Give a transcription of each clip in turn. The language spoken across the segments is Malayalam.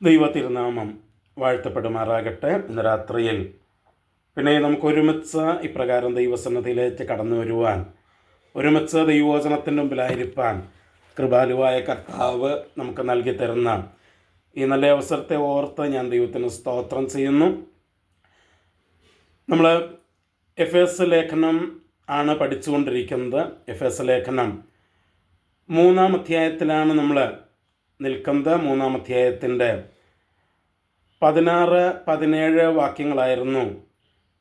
ദൈവ തിരുനാമം വാഴ്ത്തപ്പെടുമാറാകട്ടെ. ഇന്ന് രാത്രിയിൽ പിന്നെ നമുക്ക് ഒരുമിച്ച് ഇപ്രകാരം ദൈവസന്നിധിയിലേക്ക് കടന്നു വരുവാൻ, ഒരുമിച്ച് ദൈവവചനത്തിൻ്റെ മുമ്പിലായിരിക്കാൻ കൃപാലുവായ കർത്താവ് നമുക്ക് നൽകി തരുന്ന ഈ നല്ല അവസരത്തെ ഓർത്ത് ഞാൻ ദൈവത്തിന് സ്തോത്രം ചെയ്യുന്നു. നമ്മൾ എഫേസ് ലേഖനം ആണ് പഠിച്ചുകൊണ്ടിരിക്കുന്നത്. എഫേസ് ലേഖനം 3-ാം അധ്യായത്തിലാണ് നമ്മൾ നിൽക്കുന്നത്. 3-ാം അധ്യായത്തിൻ്റെ 16-17 വാക്യങ്ങളായിരുന്നു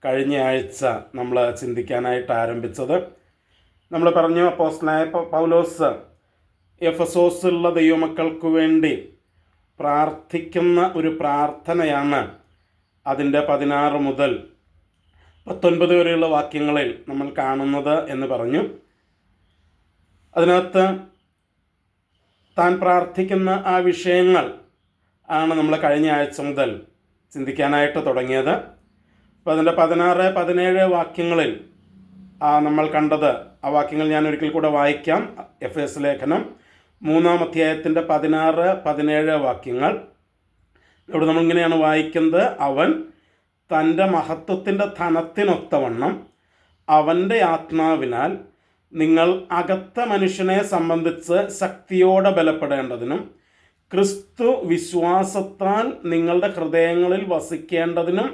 കഴിഞ്ഞ ആഴ്ച നമ്മൾ ചിന്തിക്കാനായിട്ട് ആരംഭിച്ചത്. നമ്മൾ പറഞ്ഞു, അപ്പോസ്തലനായ പൗലോസ് എഫെസോസിലുള്ള ദൈവമക്കൾക്ക് വേണ്ടി പ്രാർത്ഥിക്കുന്ന ഒരു പ്രാർത്ഥനയാണ് അതിൻ്റെ 16 മുതൽ 19 വരെയുള്ള വാക്യങ്ങളിൽ നമ്മൾ കാണുന്നത് എന്ന് പറഞ്ഞു. അതിനകത്ത് താൻ പ്രാർത്ഥിക്കുന്ന ആ വിഷയങ്ങൾ ആണ് നമ്മൾ കഴിഞ്ഞ ആഴ്ച മുതൽ ചിന്തിക്കാനായിട്ട് തുടങ്ങിയത്. അപ്പോൾ അതിൻ്റെ 16-17 വാക്യങ്ങളിൽ നമ്മൾ കണ്ടത്, ആ വാക്യങ്ങൾ ഞാൻ ഒരിക്കൽ കൂടെ വായിക്കാം. എഫേസ് ലേഖനം 3-ാം അധ്യായത്തിൻ്റെ 16-17 വാക്യങ്ങൾ. ഇവിടെ നമ്മളിങ്ങനെയാണ് വായിക്കുന്നത്: അവൻ തൻ്റെ മഹത്വത്തിൻ്റെ ധനത്തിനൊത്തവണ്ണം അവൻ്റെ ആത്മാവിനാൽ നിങ്ങൾ അകത്ത മനുഷ്യനെ സംബന്ധിച്ച് ശക്തിയോടെ ബലപ്പെടേണ്ടതിനും ക്രിസ്തു വിശ്വാസത്താൽ നിങ്ങളുടെ ഹൃദയങ്ങളിൽ വസിക്കേണ്ടതിനും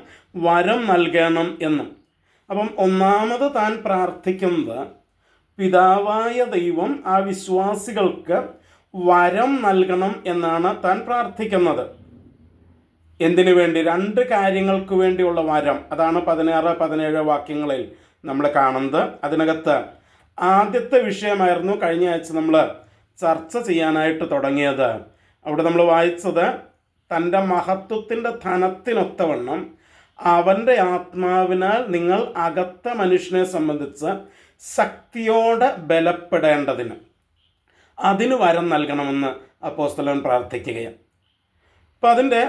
വരം നൽകണം എന്നും. അപ്പം ഒന്നാമത് താൻ പ്രാർത്ഥിക്കുന്നത്, പിതാവായ ദൈവം ആ വിശ്വാസികൾക്ക് വരം നൽകണം എന്നാണ് താൻ പ്രാർത്ഥിക്കുന്നത്. എന്തിനു വേണ്ടി? 2 കാര്യങ്ങൾക്ക് വേണ്ടിയുള്ള വരം. അതാണ് 16-17 വാക്യങ്ങളിൽ നമ്മൾ കാണുന്നത്. അതിനകത്ത് ആദ്യത്തെ വിഷയമായിരുന്നു കഴിഞ്ഞ ആഴ്ച നമ്മൾ ചർച്ച ചെയ്യാനായിട്ട് തുടങ്ങിയത്. അവിടെ നമ്മൾ വായിച്ചത്, തൻ്റെ മഹത്വത്തിൻ്റെ ധനത്തിനൊത്തവണ്ണം അവൻ്റെ ആത്മാവിനാൽ നിങ്ങൾ അകത്ത മനുഷ്യനെ സംബന്ധിച്ച് ശക്തിയോടെ ബലപ്പെടേണ്ടതിന് അതിന് വരം നൽകണമെന്ന് അപ്പോസ്തലൻ പ്രാർത്ഥിക്കുകയാണ്. അപ്പം അതിൻ്റെ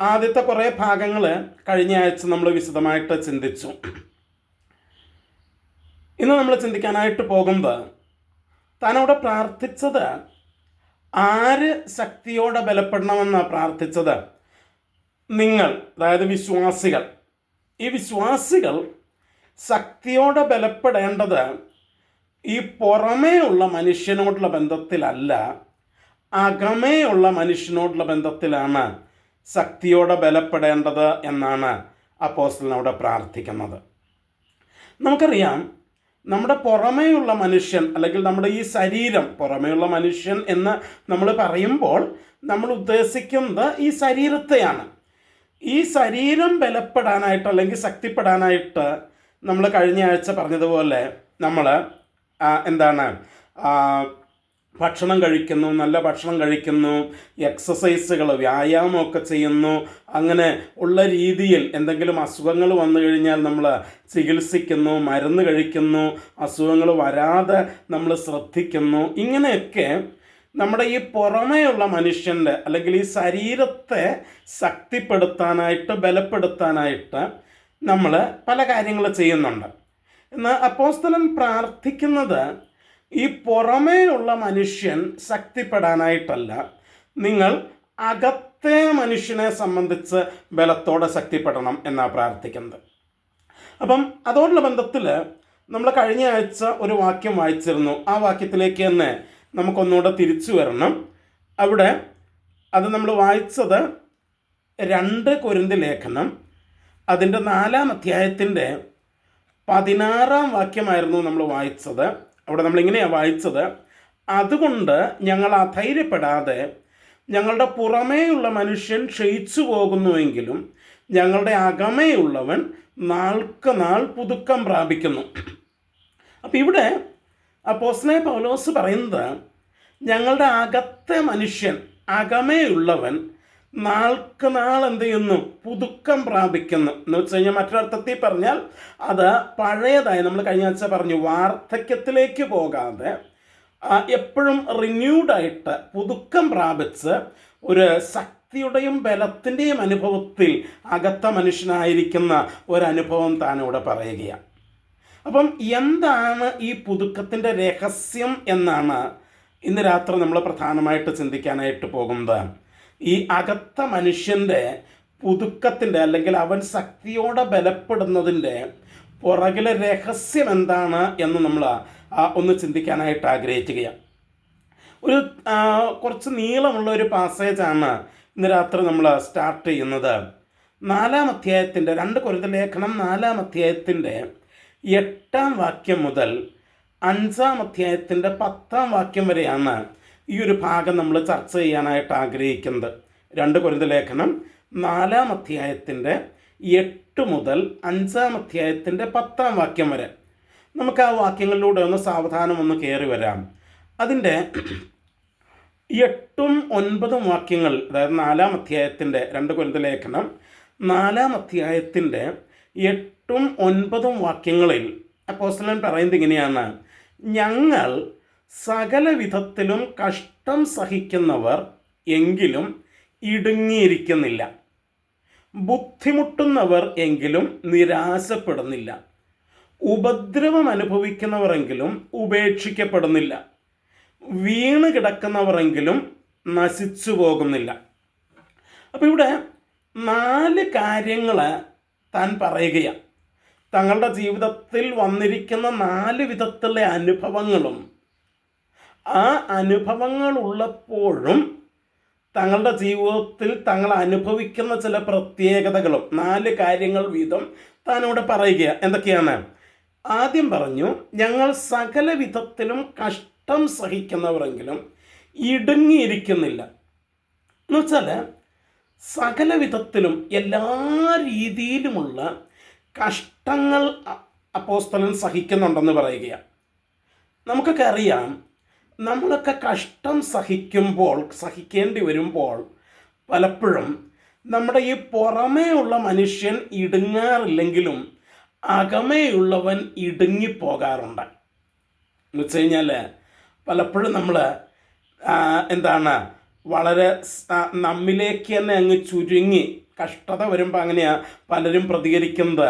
ആദ്യത്തെ കുറേ ഭാഗങ്ങൾ കഴിഞ്ഞ ആഴ്ച നമ്മൾ വിശദമായിട്ട് ചിന്തിച്ചു. ഇന്ന് നമ്മൾ ചിന്തിക്കാനായിട്ട് പോകുമ്പോൾ താനവിടെ പ്രാർത്ഥിച്ചത്, ആര് ശക്തിയോടെ ബലപ്പെടണമെന്നാണ് പ്രാർത്ഥിച്ചത്? നിങ്ങൾ, അതായത് വിശ്വാസികൾ. ഈ വിശ്വാസികൾ ശക്തിയോടെ ബലപ്പെടേണ്ടത് ഈ പുറമേ ഉള്ള മനുഷ്യനോടുള്ള ബന്ധത്തിലല്ല, അകമേ ഉള്ള മനുഷ്യനോടുള്ള ബന്ധത്തിലാണ് ശക്തിയോടെ ബലപ്പെടേണ്ടത് എന്നാണ് അപ്പോസ്തലൻ അവിടെ പ്രാർത്ഥിക്കുന്നത്. നമുക്കറിയാം, നമ്മുടെ പുറമേയുള്ള മനുഷ്യൻ, അല്ലെങ്കിൽ നമ്മുടെ ഈ ശരീരം, പുറമേയുള്ള മനുഷ്യൻ എന്ന് നമ്മൾ പറയുമ്പോൾ നമ്മൾ ഉദ്ദേശിക്കുന്നത് ഈ ശരീരത്തെയാണ്. ഈ ശരീരം ബലപ്പെടാനായിട്ട് അല്ലെങ്കിൽ ശക്തിപ്പെടാനായിട്ട് നമ്മൾ കഴിഞ്ഞ ആഴ്ച പറഞ്ഞതുപോലെ നമ്മൾ ഭക്ഷണം കഴിക്കുന്നു, നല്ല ഭക്ഷണം കഴിക്കുന്നു, എക്സസൈസുകൾ, വ്യായാമമൊക്കെ ചെയ്യുന്നു. അങ്ങനെ ഉള്ള രീതിയിൽ എന്തെങ്കിലും അസുഖങ്ങൾ വന്നു കഴിഞ്ഞാൽ നമ്മൾ ചികിത്സിക്കുന്നു, മരുന്ന് കഴിക്കുന്നു, അസുഖങ്ങൾ വരാതെ നമ്മൾ ശ്രദ്ധിക്കുന്നു. ഇങ്ങനെയൊക്കെ നമ്മുടെ ഈ പുറമേയുള്ള മനുഷ്യൻ്റെ അല്ലെങ്കിൽ ഈ ശരീരത്തെ ശക്തിപ്പെടുത്താനായിട്ട്, ബലപ്പെടുത്താനായിട്ട് നമ്മൾ പല കാര്യങ്ങൾ ചെയ്യുന്നുണ്ട്. എന്നാൽ അപ്പോസ്തലൻ പ്രാർത്ഥിക്കുന്നത്, ഈ പുറമേ ഉള്ള മനുഷ്യൻ ശക്തിപ്പെടാനായിട്ടല്ല, നിങ്ങൾ അകത്തെ മനുഷ്യനെ സംബന്ധിച്ച് ബലത്തോടെ ശക്തിപ്പെടണം എന്നാണ് പ്രാർത്ഥിക്കുന്നത്. അപ്പം അതോടുള്ള ബന്ധത്തിൽ നമ്മൾ കഴിഞ്ഞ ആഴ്ച ഒരു വാക്യം വായിച്ചിരുന്നു. ആ വാക്യത്തിലേക്ക് തന്നെ നമുക്കൊന്നുകൂടെ തിരിച്ചു വരണം. അവിടെ അത് നമ്മൾ വായിച്ചത് 2 കൊരിന്ത്യർ ലേഖനം അതിൻ്റെ 4-ാം അധ്യായത്തിൻ്റെ 16-ാം വാക്യമായിരുന്നു നമ്മൾ വായിച്ചത്. അവിടെ നമ്മളിങ്ങനെയാണ് വായിച്ചത്: അതുകൊണ്ട് ഞങ്ങൾ അധൈര്യപ്പെടാതെ ഞങ്ങളുടെ പുറമേയുള്ള മനുഷ്യൻ ക്ഷയിച്ചു പോകുന്നുവെങ്കിലും ഞങ്ങളുടെ അകമേയുള്ളവൻ നാൾക്ക് നാൾ പുതുക്കം പ്രാപിക്കുന്നു. അപ്പം ഇവിടെ അപ്പോസ്തലനായ പൗലോസ് പറയുന്നത്, ഞങ്ങളുടെ അകത്തെ മനുഷ്യൻ, അകമേയുള്ളവൻ നാൾക്ക് നാൾ എന്ത് ചെയ്യുന്നു? പുതുക്കം പ്രാപിക്കുന്നു. എന്ന് വെച്ച് കഴിഞ്ഞാൽ മറ്റൊരർത്ഥത്തിൽ പറഞ്ഞാൽ അത് പഴയതായി, നമ്മൾ കഴിഞ്ഞ ആഴ്ച പറഞ്ഞു, വാർദ്ധക്യത്തിലേക്ക് പോകാതെ എപ്പോഴും റിന്യൂഡായിട്ട് പുതുക്കം പ്രാപിച്ച് ഒരു ശക്തിയുടെയും ബലത്തിൻ്റെയും അനുഭവത്തിൽ അകത്ത മനുഷ്യനായിരിക്കുന്ന ഒരനുഭവം താനിവിടെ പറയുകയാണ്. അപ്പം എന്താണ് ഈ പുതുക്കത്തിൻ്റെ രഹസ്യം എന്നാണ് ഇന്ന് രാത്രി നമ്മൾ പ്രധാനമായിട്ട് ചിന്തിക്കാനായിട്ട് പോകുന്നത്. ഈ അകത്ത മനുഷ്യൻ്റെ പുതുക്കത്തിൻ്റെ അല്ലെങ്കിൽ അവൻ ശക്തിയോടെ ബലപ്പെടുന്നതിൻ്റെ പുറകിലെ രഹസ്യം എന്താണ് എന്ന് നമ്മൾ ഒന്ന് ചിന്തിക്കാനായിട്ട് ആഗ്രഹിക്കുകയാണ്. ഒരു കുറച്ച് നീളമുള്ള ഒരു പാസേജാണ് ഇന്ന് രാത്രി നമ്മൾ സ്റ്റാർട്ട് ചെയ്യുന്നത്. 4-ാം അധ്യായത്തിൻ്റെ 2 കൊരിന്ത്യർ ലേഖനം 4-ാം അധ്യായത്തിൻ്റെ 8-ാം വാക്യം മുതൽ 5-ാം അധ്യായത്തിൻ്റെ 10-ാം വാക്യം വരെയാണ് ഈ ഒരു ഭാഗം നമ്മൾ ചർച്ച ചെയ്യാനായിട്ട് ആഗ്രഹിക്കുന്നത്. 2 കൊരിന്ത്യർ ലേഖനം 4-ാം അധ്യായത്തിൻ്റെ 8 മുതൽ 5-ാം അധ്യായത്തിൻ്റെ 10-ാം വാക്യം വരെ. നമുക്ക് ആ വാക്യങ്ങളിലൂടെ ഒന്ന് സാവധാനം ഒന്ന് കയറി വരാം. അതിൻ്റെ 8ഉം 9ഉം വാക്യങ്ങൾ, അതായത് 4-ാം അധ്യായത്തിൻ്റെ 2 കൊരിന്ത്യർ ലേഖനം 4-ാം അധ്യായത്തിൻ്റെ 8ഉം 9ഉം വാക്യങ്ങളിൽ അപ്പോസ്തലൻ പറയുന്നത് ഇങ്ങനെയാണ്: ഞങ്ങൾ സകല വിധത്തിലും കഷ്ടം സഹിക്കുന്നവർ എങ്കിലും ഇടുങ്ങിയിരിക്കുന്നില്ല, ബുദ്ധിമുട്ടുന്നവർ എങ്കിലും നിരാശപ്പെടുന്നില്ല, ഉപദ്രവം അനുഭവിക്കുന്നവരെങ്കിലും ഉപേക്ഷിക്കപ്പെടുന്നില്ല, വീണ് കിടക്കുന്നവരെങ്കിലും നശിച്ചു പോകുന്നില്ല. അപ്പോൾ ഇവിടെ 4 കാര്യങ്ങൾ താൻ പറയുകയാണ്. തങ്ങളുടെ ജീവിതത്തിൽ വന്നിരിക്കുന്ന 4 വിധത്തിലുള്ള അനുഭവങ്ങളും ആ അനുഭവങ്ങളുള്ളപ്പോഴും തങ്ങളുടെ ജീവിതത്തിൽ തങ്ങൾ അനുഭവിക്കുന്ന ചില പ്രത്യേകതകളും 4 കാര്യങ്ങൾ വീതം താനിവിടെ പറയുക. എന്തൊക്കെയാണ്? ആദ്യം പറഞ്ഞു, ഞങ്ങൾ സകല വിധത്തിലും കഷ്ടം സഹിക്കുന്നവരെങ്കിലും ഇടുങ്ങിയിരിക്കുന്നില്ല. എന്നുവെച്ചാൽ സകല വിധത്തിലും എല്ലാ രീതിയിലുമുള്ള കഷ്ടങ്ങൾ അപ്പോസ്തലൻ സഹിക്കുന്നുണ്ടെന്ന് പറയുകയാണ്. നമുക്കൊക്കെ അറിയാം, നമ്മളൊക്കെ കഷ്ടം സഹിക്കേണ്ടി വരുമ്പോൾ പലപ്പോഴും നമ്മുടെ ഈ പുറമേ ഉള്ള മനുഷ്യൻ ഇടുങ്ങാറില്ലെങ്കിലും അകമേയുള്ളവൻ ഇടുങ്ങിപ്പോകാറുണ്ട്. എന്ന് വെച്ച് കഴിഞ്ഞാൽ പലപ്പോഴും നമ്മൾ വളരെ നമ്മിലേക്ക് തന്നെ അങ്ങ് ചുരുങ്ങി, കഷ്ടത വരുമ്പോൾ അങ്ങനെയാണ് പലരും പ്രതികരിക്കുന്നത്.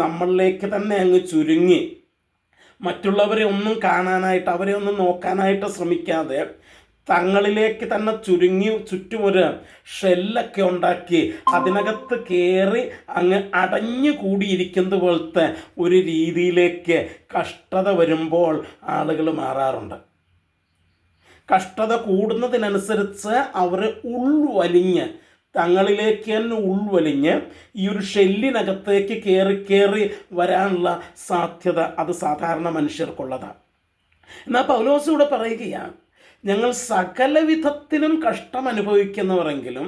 നമ്മളിലേക്ക് തന്നെ അങ്ങ് ചുരുങ്ങി മറ്റുള്ളവരെ ഒന്നും കാണാനായിട്ട്, അവരെ ഒന്നും നോക്കാനായിട്ട് ശ്രമിക്കാതെ തങ്ങളിലേക്ക് തന്നെ ചുരുങ്ങി ചുറ്റുമൊരു ഷെല്ലൊക്കെ ഉണ്ടാക്കി അതിനകത്ത് കയറി അങ്ങ് അടഞ്ഞു കൂടിയിരിക്കുന്നത് പോലത്തെ ഒരു രീതിയിലേക്ക് കഷ്ടത വരുമ്പോൾ ആളുകൾ മാറാറുണ്ട്. കഷ്ടത കൂടുന്നതിനനുസരിച്ച് അവർ ഉൾവലിഞ്ഞ്, തങ്ങളിലേക്ക് തന്നെ ഉൾവലിഞ്ഞ് ഈ ഒരു ഷെല്ലിനകത്തേക്ക് കയറി വരാനുള്ള സാധ്യത അത് സാധാരണ മനുഷ്യർക്കുള്ളതാണ്. എന്നാൽ പൗലോസ് ഇവിടെ പറയുകയാണ്, ഞങ്ങൾ സകല വിധത്തിലും കഷ്ടം അനുഭവിക്കുന്നവരെങ്കിലും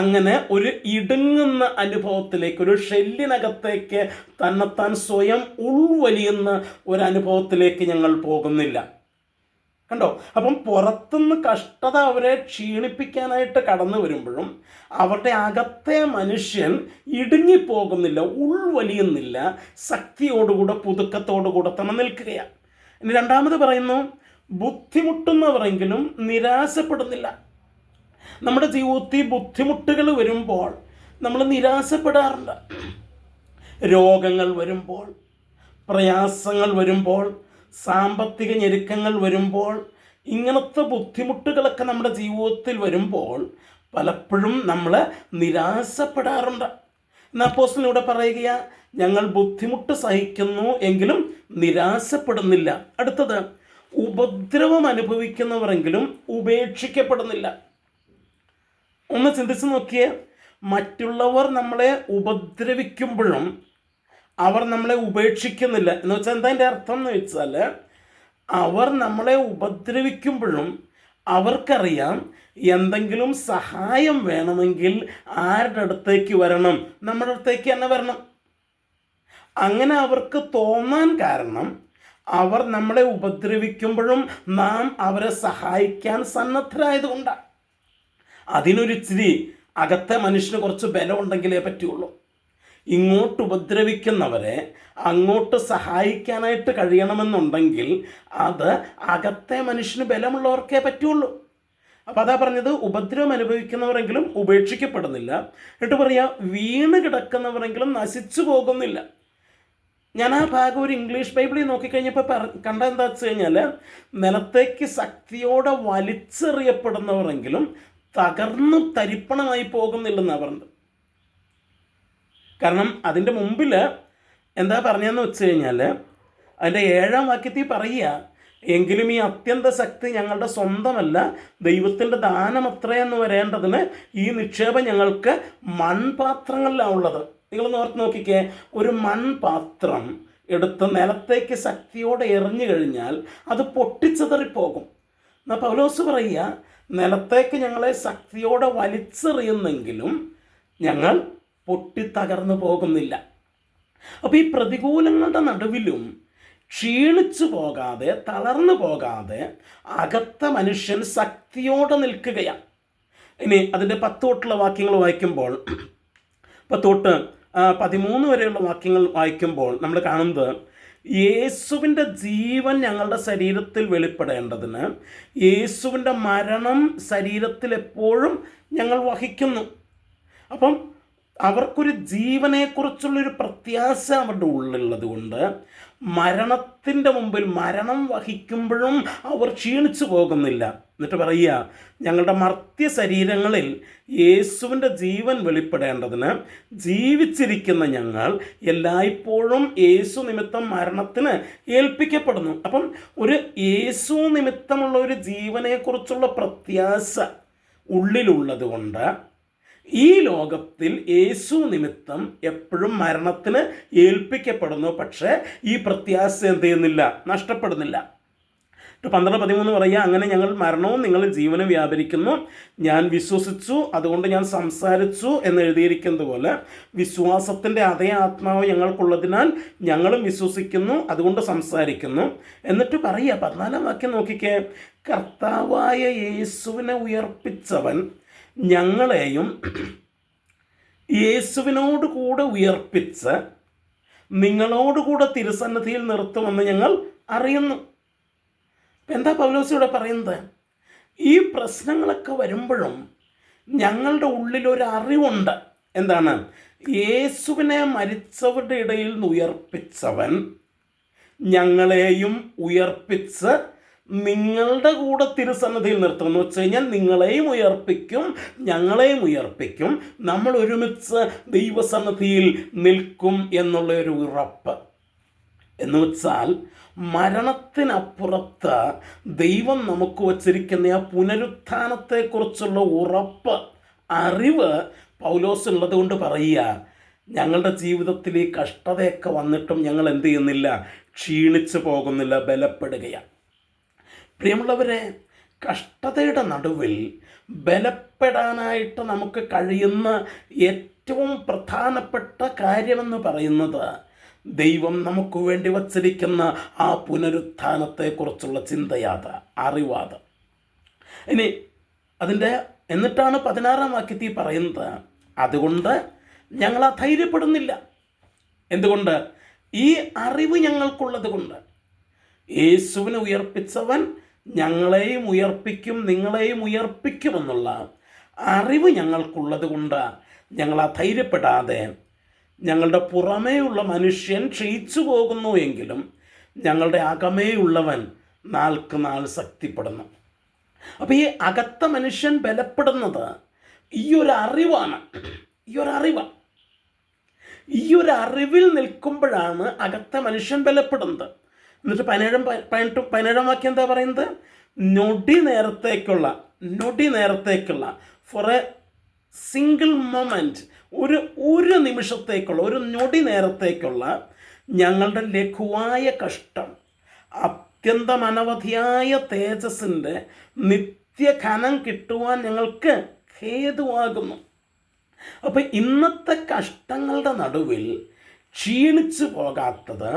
അങ്ങനെ ഒരു ഇടുങ്ങുന്ന അനുഭവത്തിലേക്ക്, ഒരു ഷെല്ലിനകത്തേക്ക് തന്നെത്താൻ സ്വയം ഉൾവലിയുന്ന ഒരനുഭവത്തിലേക്ക് ഞങ്ങൾ പോകുന്നില്ല. കണ്ടോ? അപ്പം പുറത്തുനിന്ന് കഷ്ടത അവരെ ക്ഷീണിപ്പിക്കാനായിട്ട് കടന്നു വരുമ്പോഴും അവരുടെ അകത്തെ മനുഷ്യൻ ഇടുങ്ങിപ്പോകുന്നില്ല, ഉൾവലിയുന്നില്ല, ശക്തിയോടുകൂടെ പുതുക്കത്തോടുകൂടെ തന്നെ നിൽക്കുകയാണ്. ഇനി രണ്ടാമത് പറയുന്നു, ബുദ്ധിമുട്ടുന്നവരെങ്കിലും നിരാശപ്പെടുന്നില്ല. നമ്മുടെ ജീവിതത്തിൽ ബുദ്ധിമുട്ടുകൾ വരുമ്പോൾ നമ്മൾ നിരാശപ്പെടാറുണ്ട്. രോഗങ്ങൾ വരുമ്പോൾ, പ്രയാസങ്ങൾ വരുമ്പോൾ, സാമ്പത്തിക ഞെരുക്കങ്ങൾ വരുമ്പോൾ, ഇങ്ങനത്തെ ബുദ്ധിമുട്ടുകളൊക്കെ നമ്മുടെ ജീവിതത്തിൽ വരുമ്പോൾ പലപ്പോഴും നമ്മൾ നിരാശപ്പെടാറുണ്ട്. എന്നാൽ അപ്പോസ്തലൻ ഇവിടെ പറയുക, ഞങ്ങൾ ബുദ്ധിമുട്ട് സഹിക്കുന്നു എങ്കിലും നിരാശപ്പെടുന്നില്ല. അടുത്തത്, ഉപദ്രവം അനുഭവിക്കുന്നവരെങ്കിലും ഉപേക്ഷിക്കപ്പെടുന്നില്ല. ഒന്ന് ചിന്തിച്ച് നോക്കിയേ, മറ്റുള്ളവർ നമ്മളെ ഉപദ്രവിക്കുമ്പോഴും അവർ നമ്മളെ ഉപേക്ഷിക്കുന്നില്ല. എന്ന് വെച്ചാൽ എന്താ എൻ്റെ അർത്ഥം എന്ന് വെച്ചാൽ, അവർ നമ്മളെ ഉപദ്രവിക്കുമ്പോഴും അവർക്കറിയാം എന്തെങ്കിലും സഹായം വേണമെങ്കിൽ ആരുടെ അടുത്തേക്ക് വരണം, നമ്മുടെ അടുത്തേക്ക് തന്നെ വരണം. അങ്ങനെ അവർക്ക് തോന്നാൻ കാരണം അവർ നമ്മളെ ഉപദ്രവിക്കുമ്പോഴും നാം അവരെ സഹായിക്കാൻ സന്നദ്ധരായതുകൊണ്ടാണ്. അതിനൊരിച്ചിരി അകത്തെ മനുഷ്യന് കുറച്ച് ബലമുണ്ടെങ്കിലേ പറ്റുള്ളൂ. ഇങ്ങോട്ട് ഉപദ്രവിക്കുന്നവരെ അങ്ങോട്ട് സഹായിക്കാനായിട്ട് കഴിയണമെന്നുണ്ടെങ്കിൽ അത് അകത്തെ മനുഷ്യന് ബലമുള്ളവർക്കേ പറ്റുള്ളൂ. അപ്പോൾ അതാ പറഞ്ഞത്, ഉപദ്രവം അനുഭവിക്കുന്നവരെങ്കിലും ഉപേക്ഷിക്കപ്പെടുന്നില്ല. എന്നിട്ട് പറയാ, വീണ് കിടക്കുന്നവരെങ്കിലും നശിച്ചു പോകുന്നില്ല. ഞാൻ ആ ഭാഗം ഒരു ഇംഗ്ലീഷ് ബൈബിളിൽ നോക്കിക്കഴിഞ്ഞപ്പോൾ കണ്ട എന്താ വെച്ച് കഴിഞ്ഞാൽ, നിലത്തേക്ക് ശക്തിയോടെ വലിച്ചെറിയപ്പെടുന്നവരെങ്കിലും തകർന്ന് തരിപ്പണമായി പോകുന്നില്ലെന്നാണ് പറഞ്ഞത്. കാരണം അതിൻ്റെ മുമ്പിൽ എന്താ പറഞ്ഞതെന്ന് വെച്ച് കഴിഞ്ഞാൽ, അതിൻ്റെ 7-ാം വാക്യത്തിൽ പറയുക, എങ്കിലും ഈ അത്യന്ത ശക്തി ഞങ്ങളുടെ സ്വന്തമല്ല, ദൈവത്തിൻ്റെ ദാനമത്രയെന്ന് വരേണ്ടതിന് ഈ നിക്ഷേപം ഞങ്ങൾക്ക് മൺപാത്രങ്ങളിലാണ് ഉള്ളത്. നിങ്ങളൊന്ന് ഓർത്ത് നോക്കിക്കേ, ഒരു മൺപാത്രം എടുത്ത് നിലത്തേക്ക് ശക്തിയോടെ എറിഞ്ഞു കഴിഞ്ഞാൽ അത് പൊട്ടിച്ചെതറിപ്പോകും. എന്നാൽ പൗലോസ് പറയുക, നിലത്തേക്ക് ഞങ്ങളെ ശക്തിയോടെ വലിച്ചെറിയുന്നെങ്കിലും ഞങ്ങൾ പൊട്ടിത്തകർന്നു പോകുന്നില്ല. അപ്പോൾ ഈ പ്രതികൂലങ്ങളുടെ നടുവിലും ക്ഷീണിച്ചു പോകാതെ, തളർന്നു പോകാതെ അകത്ത മനുഷ്യൻ ശക്തിയോടെ നിൽക്കുകയാണ്. ഇനി അതിൻ്റെ 10 തൊട്ടുള്ള വാക്യങ്ങൾ വായിക്കുമ്പോൾ, 10 തൊട്ട് 13 വരെയുള്ള വാക്യങ്ങൾ വായിക്കുമ്പോൾ നമ്മൾ കാണുന്നത്, യേശുവിൻ്റെ ജീവൻ ഞങ്ങളുടെ ശരീരത്തിൽ വെളിപ്പെടേണ്ടതിന് യേശുവിൻ്റെ മരണം ശരീരത്തിൽ എപ്പോഴും ഞങ്ങൾ വഹിക്കുന്നു. അപ്പം അവർക്കൊരു ജീവനെക്കുറിച്ചുള്ളൊരു പ്രത്യാശ അവരുടെ ഉള്ളിലുള്ളത് കൊണ്ട് മരണത്തിൻ്റെ മുമ്പിൽ മരണം വഹിക്കുമ്പോഴും അവർ ക്ഷീണിച്ചു പോകുന്നില്ല. എന്നിട്ട് പറയുക, ഞങ്ങളുടെ മർത്യ ശരീരങ്ങളിൽ യേശുവിൻ്റെ ജീവൻ വെളിപ്പെടേണ്ടതിന് ജീവിച്ചിരിക്കുന്ന ഞങ്ങൾ എല്ലായ്പ്പോഴും യേശു നിമിത്തം മരണത്തിന് ഏൽപ്പിക്കപ്പെടുന്നു. അപ്പം ഒരു യേശു നിമിത്തമുള്ള ഒരു ജീവനെക്കുറിച്ചുള്ള പ്രത്യാശ ഉള്ളിലുള്ളത് കൊണ്ട് ഈ ലോകത്തിൽ യേശു നിമിത്തം എപ്പോഴും മരണത്തിന് ഏൽപ്പിക്കപ്പെടുന്നു. പക്ഷേ ഈ പ്രത്യാശ എന്ത് ചെയ്യുന്നില്ല, നഷ്ടപ്പെടുന്നില്ല. 12-13 പറയുക, അങ്ങനെ ഞങ്ങൾ മരണവും നിങ്ങൾ ജീവനും വ്യാപരിക്കുന്നു. ഞാൻ വിശ്വസിച്ചു, അതുകൊണ്ട് ഞാൻ സംസാരിച്ചു എന്ന് എഴുതിയിരിക്കുന്നത് പോലെ വിശ്വാസത്തിൻ്റെ അതേ ആത്മാവ് ഞങ്ങൾക്കുള്ളതിനാൽ ഞങ്ങളും വിശ്വസിക്കുന്നു, അതുകൊണ്ട് സംസാരിക്കുന്നു. എന്നിട്ട് പറയുക, 14-ാം വാക്യം നോക്കിക്കേ, കർത്താവായ യേശുവിനെ ഉയർപ്പിച്ചവൻ ഞങ്ങളെയും യേശുവിനോട് കൂടെ ഉയർപ്പിച്ച് നിങ്ങളോടുകൂടെ തിരുസന്നിധിയിൽ നിർത്തുമെന്ന് ഞങ്ങൾ അറിയുന്നു. എന്താ പൗലോസ് ഇവിടെ പറയുന്നത്? ഈ പ്രശ്നങ്ങളൊക്കെ വരുമ്പോഴും ഞങ്ങളുടെ ഉള്ളിലൊരു അറിവുണ്ട്. എന്താണ്? യേശുവിനെ മരിച്ചവരുടെ ഇടയിൽ നിന്ന് ഉയർപ്പിച്ചവൻ ഞങ്ങളെയും ഉയർപ്പിച്ച് നിങ്ങളുടെ കൂടെ തിരുസന്നിധിയിൽ നിർത്തും. എന്ന് വെച്ച് കഴിഞ്ഞാൽ നിങ്ങളെയും ഉയർപ്പിക്കും, ഞങ്ങളെയും ഉയർപ്പിക്കും, നമ്മൾ ഒരുമിച്ച് ദൈവസന്നിധിയിൽ നിൽക്കും എന്നുള്ള ഒരു ഉറപ്പ്. എന്ന് വെച്ചാൽ മരണത്തിനപ്പുറത്ത് ദൈവം നമുക്ക് വച്ചിരിക്കുന്ന ആ പുനരുത്ഥാനത്തെക്കുറിച്ചുള്ള ഉറപ്പ്, അറിവ് പൗലോസ് ഉള്ളത് കൊണ്ട് പറയുക, ഞങ്ങളുടെ ജീവിതത്തിൽ ഈ കഷ്ടതയൊക്കെ വന്നിട്ടും ഞങ്ങൾ എന്ത് ചെയ്യുന്നില്ല, ക്ഷീണിച്ചു പോകുന്നില്ല, ബലപ്പെടുകയാണ്. പ്രിയമുള്ളവരെ, കഷ്ടതയുടെ നടുവിൽ ബലപ്പെടാനായിട്ട് നമുക്ക് കഴിയുന്ന ഏറ്റവും പ്രധാനപ്പെട്ട കാര്യമെന്ന് പറയുന്നത് ദൈവം നമുക്ക് വേണ്ടി വച്ചിരിക്കുന്ന ആ പുനരുത്ഥാനത്തെക്കുറിച്ചുള്ള ചിന്തയാത്, അറിവാത്. ഇനി എന്നിട്ടാണ് 16-ാം വാക്യത്തിൽ പറയുന്നത്, അതുകൊണ്ട് ഞങ്ങൾ അധൈര്യപ്പെടുന്നില്ല. എന്തുകൊണ്ട്? ഈ അറിവ് ഞങ്ങൾക്കുള്ളത് കൊണ്ട്. യേശുവിനെ ഉയർപ്പിച്ചവൻ ഞങ്ങളെയും ഉയർപ്പിക്കും, നിങ്ങളെയും ഉയർപ്പിക്കുമെന്നുള്ള അറിവ് ഞങ്ങൾക്കുള്ളത് കൊണ്ട് ഞങ്ങൾ അധൈര്യപ്പെടാതെ, ഞങ്ങളുടെ പുറമേയുള്ള മനുഷ്യൻ ക്ഷയിച്ചു പോകുന്നു എങ്കിലും ഞങ്ങളുടെ അകമേയുള്ളവൻ നാൾക്ക് നാൾ ശക്തിപ്പെടുന്നു. അപ്പോൾ ഈ അകത്ത മനുഷ്യൻ ബലപ്പെടുന്നത് ഈ ഒരു അറിവാണ്. ഈ ഒരു അറിവിൽ നിൽക്കുമ്പോഴാണ് അകത്ത മനുഷ്യൻ ബലപ്പെടുന്നത്. എന്നിട്ട് 17-ാം വാക്യം എന്താ പറയുന്നത്? നൊടി നേരത്തേക്കുള്ള ഫോർ എ സിംഗിൾ മൊമെൻറ്റ്, ഒരു നിമിഷത്തേക്കുള്ള, ഒരു നൊടി നേരത്തേക്കുള്ള ഞങ്ങളുടെ ലഘുവായ കഷ്ടം അത്യന്തം അനവധിയായ തേജസ്സിൻ്റെ നിത്യഘനം കിട്ടുവാൻ ഞങ്ങൾക്ക് ഹേതുവാകുന്നു. അപ്പോൾ ഇന്നത്തെ കഷ്ടങ്ങളുടെ നടുവിൽ ക്ഷീണിച്ചു പോകാത്തത്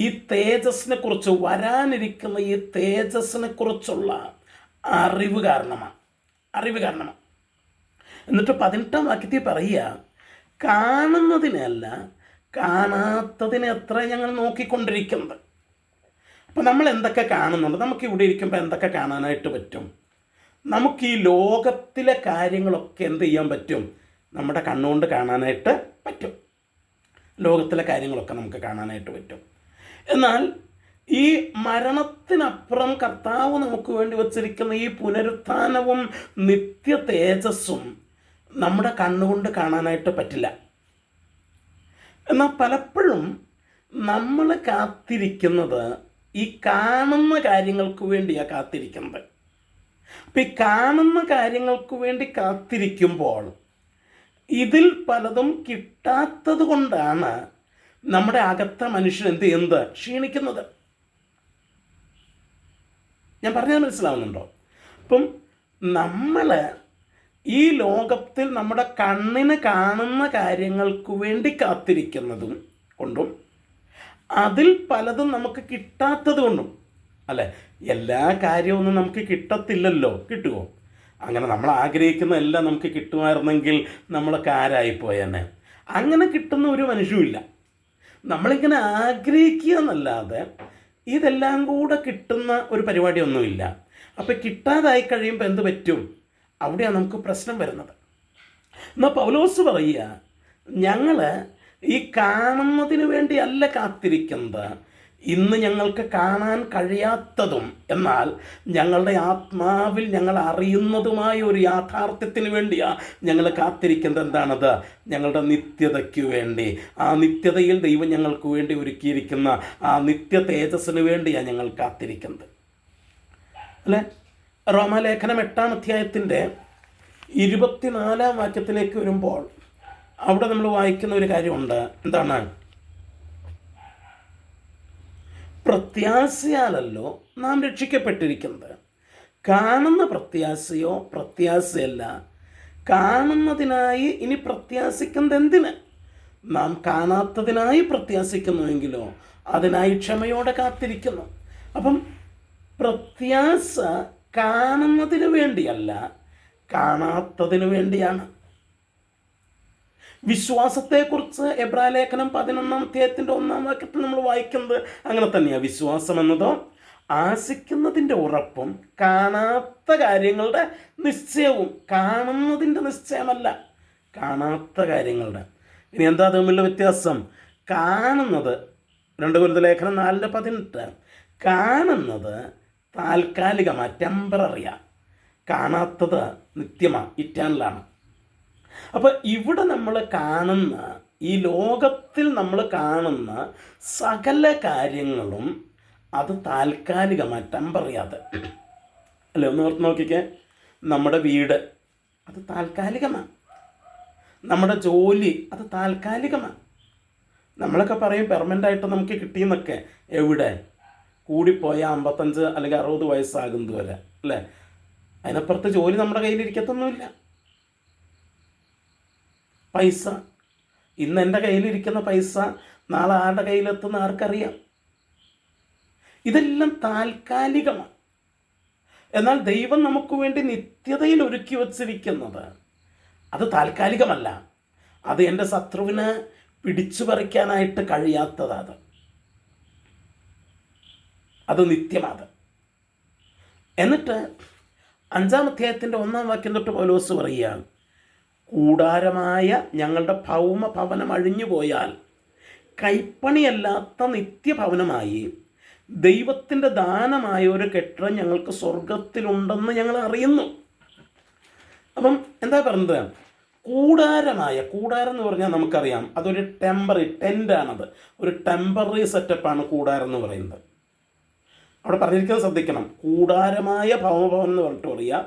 ഈ തേജസ്സിനെ കുറിച്ച്, വരാനിരിക്കുന്ന ഈ തേജസ്സിനെ കുറിച്ചുള്ള അറിവ് കാരണമാണ്. എന്നിട്ട് 18-ാം വാക്യത്തിൽ പറയുക, കാണുന്നതിനല്ല കാണാത്തതിനെ എത്ര ഞങ്ങൾ നോക്കിക്കൊണ്ടിരിക്കുന്നത്. അപ്പോൾ നമ്മൾ എന്തൊക്കെ കാണുന്നുണ്ട്? നമുക്ക് ഇവിടെ ഇരിക്കുമ്പോൾ എന്തൊക്കെ കാണാനായിട്ട് പറ്റും? നമുക്ക് ഈ ലോകത്തിലെ കാര്യങ്ങളൊക്കെ എന്ത് ചെയ്യാൻ പറ്റും? നമ്മുടെ കണ്ണുകൊണ്ട് കാണാനായിട്ട് പറ്റും. ലോകത്തിലെ കാര്യങ്ങളൊക്കെ നമുക്ക് കാണാനായിട്ട് പറ്റും. എന്നാൽ ഈ മരണത്തിനപ്പുറം കർത്താവ് നമുക്ക് വേണ്ടി വച്ചിരിക്കുന്ന ഈ പുനരുത്ഥാനവും നിത്യ തേജസ്സും നമ്മുടെ കണ്ണുകൊണ്ട് കാണാനായിട്ട് പറ്റില്ല. എന്നാൽ പലപ്പോഴും നമ്മൾ കാത്തിരിക്കുന്നത് ഈ കാണുന്ന കാര്യങ്ങൾക്ക് വേണ്ടിയാണ് കാത്തിരിക്കുന്നത്. അപ്പം ഈ കാണുന്ന കാര്യങ്ങൾക്ക് വേണ്ടി കാത്തിരിക്കുമ്പോൾ ഇതിൽ പലതും കിട്ടാത്തത് കൊണ്ടാണ് നമ്മുടെ അകത്ത മനുഷ്യൻ എന്ത് ചെയ്യുന്നത്? ക്ഷീണിക്കുന്നത്. ഞാൻ പറഞ്ഞത് മനസ്സിലാവുന്നുണ്ടോ? അപ്പം നമ്മൾ ഈ ലോകത്തിൽ നമ്മുടെ കണ്ണിന് കാണുന്ന കാര്യങ്ങൾക്ക് വേണ്ടി കാത്തിരിക്കുന്നതും കൊണ്ടും അതിൽ പലതും നമുക്ക് കിട്ടാത്തത് കൊണ്ടും, അല്ലേ, എല്ലാ കാര്യമൊന്നും നമുക്ക് കിട്ടത്തില്ലല്ലോ. കിട്ടുമോ? അങ്ങനെ നമ്മൾ ആഗ്രഹിക്കുന്ന എല്ലാം നമുക്ക് കിട്ടുമായിരുന്നെങ്കിൽ നമ്മളൊക്കെ ആരായിപ്പോയെന്നെ. അങ്ങനെ കിട്ടുന്ന ഒരു മനുഷ്യരുമില്ല. നമ്മളിങ്ങനെ ആഗ്രഹിക്കുക എന്നല്ലാതെ ഇതെല്ലാം കൂടെ കിട്ടുന്ന ഒരു പരിപാടിയൊന്നുമില്ല. അപ്പോൾ കിട്ടാതായി കഴിയുമ്പോൾ എന്ത് പറ്റും? അവിടെയാണ് നമുക്ക് പ്രശ്നം വരുന്നത്. എന്നാൽ പൗലോസ് പറയുക, ഞങ്ങൾ ഈ കാണുന്നതിന് വേണ്ടിയല്ല കാത്തിരിക്കുന്നത്, ഇന്ന് ഞങ്ങൾക്ക് കാണാൻ കഴിയാത്തതും എന്നാൽ ഞങ്ങളുടെ ആത്മാവിൽ ഞങ്ങൾ അറിയുന്നതുമായ ഒരു യാഥാർത്ഥ്യത്തിന് വേണ്ടിയാണ് ഞങ്ങൾ കാത്തിരിക്കുന്നത്. എന്താണത്? ഞങ്ങളുടെ നിത്യതയ്ക്ക് വേണ്ടി. ആ നിത്യതയിൽ ദൈവം ഞങ്ങൾക്ക് വേണ്ടി ഒരുക്കിയിരിക്കുന്ന ആ നിത്യ തേജസ്സിന് വേണ്ടിയാണ് ഞങ്ങൾ കാത്തിരിക്കുന്നത്, അല്ലേ? റോമാലേഖനം 8-ാം അധ്യായത്തിൻ്റെ 24-ാം വാക്യത്തിലേക്ക് വരുമ്പോൾ അവിടെ നമ്മൾ വായിക്കുന്ന ഒരു കാര്യമുണ്ട്. എന്താണ്? പ്രത്യാശയാലല്ലോ നാം രക്ഷിക്കപ്പെട്ടിരിക്കുന്നത്. കാണുന്ന പ്രത്യാശയോ പ്രത്യാശയല്ല. കാണുന്നതിനായി ഇനി പ്രത്യാശിക്കുന്നത് എന്തിന്? നാം കാണാത്തതിനായി പ്രത്യാശിക്കുന്നുവെങ്കിലോ അതിനായി ക്ഷമയോടെ കാത്തിരിക്കുന്നു. അപ്പം പ്രത്യാശ കാണുന്നതിന് വേണ്ടിയല്ല, കാണാത്തതിനു വേണ്ടിയാണ്. വിശ്വാസത്തെക്കുറിച്ച് എബ്രായലേഖനം 11-ാം അധ്യായത്തിൻ്റെ 1-ാം വാക്യത്തിൽ നമ്മൾ വായിക്കുന്നത് അങ്ങനെ തന്നെയാണ്. വിശ്വാസം എന്നതോ ആശിക്കുന്നതിൻ്റെ ഉറപ്പും കാണാത്ത കാര്യങ്ങളുടെ നിശ്ചയവും. കാണുന്നതിൻ്റെ നിശ്ചയമല്ല, കാണാത്ത കാര്യങ്ങളുടെ. ഇനി എന്താ തമ്മിലുള്ള വ്യത്യാസം? കാണുന്നത് 2 കൊരിന്ത്യർ ലേഖനം 4:18 കാണുന്നത് താൽക്കാലികമാണ്, ടെമ്പററിയാണ്. കാണാത്തത് നിത്യമാണ്, ഇറ്റേണലാണ്. അപ്പോൾ ഇവിടെ നമ്മൾ കാണുന്ന, ഈ ലോകത്തിൽ നമ്മൾ കാണുന്ന സകല കാര്യങ്ങളും അത് താൽക്കാലികമാണ്, ടെമ്പററി. അത് അല്ലേ? ഒന്ന് ഓർത്ത് നോക്കിക്കേ. നമ്മുടെ വീട് അത് താൽക്കാലികമാണ്, നമ്മുടെ ജോലി അത് താൽക്കാലികമാണ്. നമ്മളൊക്കെ പറയും പെർമനൻ്റായിട്ട് നമുക്ക് കിട്ടിയെന്നൊക്കെ. എവിടെ? കൂടിപ്പോയ 55 അല്ലെങ്കിൽ 60 വയസ്സാകുന്നത് വരെ, അല്ലേ? അതിനപ്പുറത്ത് ജോലി നമ്മുടെ കയ്യിലിരിക്കത്തൊന്നുമില്ല. പൈസ, ഇന്ന് എൻ്റെ കയ്യിലിരിക്കുന്ന പൈസ നാളെ ആരുടെ കയ്യിലെത്തുന്ന ആർക്കറിയാം? ഇതെല്ലാം താൽക്കാലികമാണ്. എന്നാൽ ദൈവം നമുക്ക് വേണ്ടി നിത്യതയിൽ ഒരുക്കി വച്ചിരിക്കുന്നത് അത് താൽക്കാലികമല്ല. അത് എൻ്റെ ശത്രുവിന് പിടിച്ചു പറിക്കാനായിട്ട് കഴിയാത്തതാണ്. അത് നിത്യമാണ്. എന്നിട്ട് 5-ാം അധ്യായത്തിൻ്റെ 1-ാം വാക്യം തൊട്ട് പൗലോസ് പറയുകയാണ്, കൂടാരമായ ഞങ്ങളുടെ ഭൗമഭവനം അഴിഞ്ഞു പോയാൽ കൈപ്പണിയല്ലാത്ത നിത്യഭവനമായി ദൈവത്തിൻ്റെ ദാനമായ ഒരു കെട്ടിടം ഞങ്ങൾക്ക് സ്വർഗത്തിലുണ്ടെന്ന് ഞങ്ങൾ അറിയുന്നു. എന്താ പറയുന്നത്? കൂടാരം എന്ന് പറഞ്ഞാൽ നമുക്കറിയാം അതൊരു ടെമ്പററി ടെൻ്റാണത്. ഒരു ടെമ്പററി സെറ്റപ്പാണ് കൂടാരം എന്ന് പറയുന്നത്. അവിടെ പറഞ്ഞിരിക്കുന്നത് ശ്രദ്ധിക്കണം. കൂടാരമായ ഭൗമഭവനം എന്ന് പറഞ്ഞിട്ട് പറയുക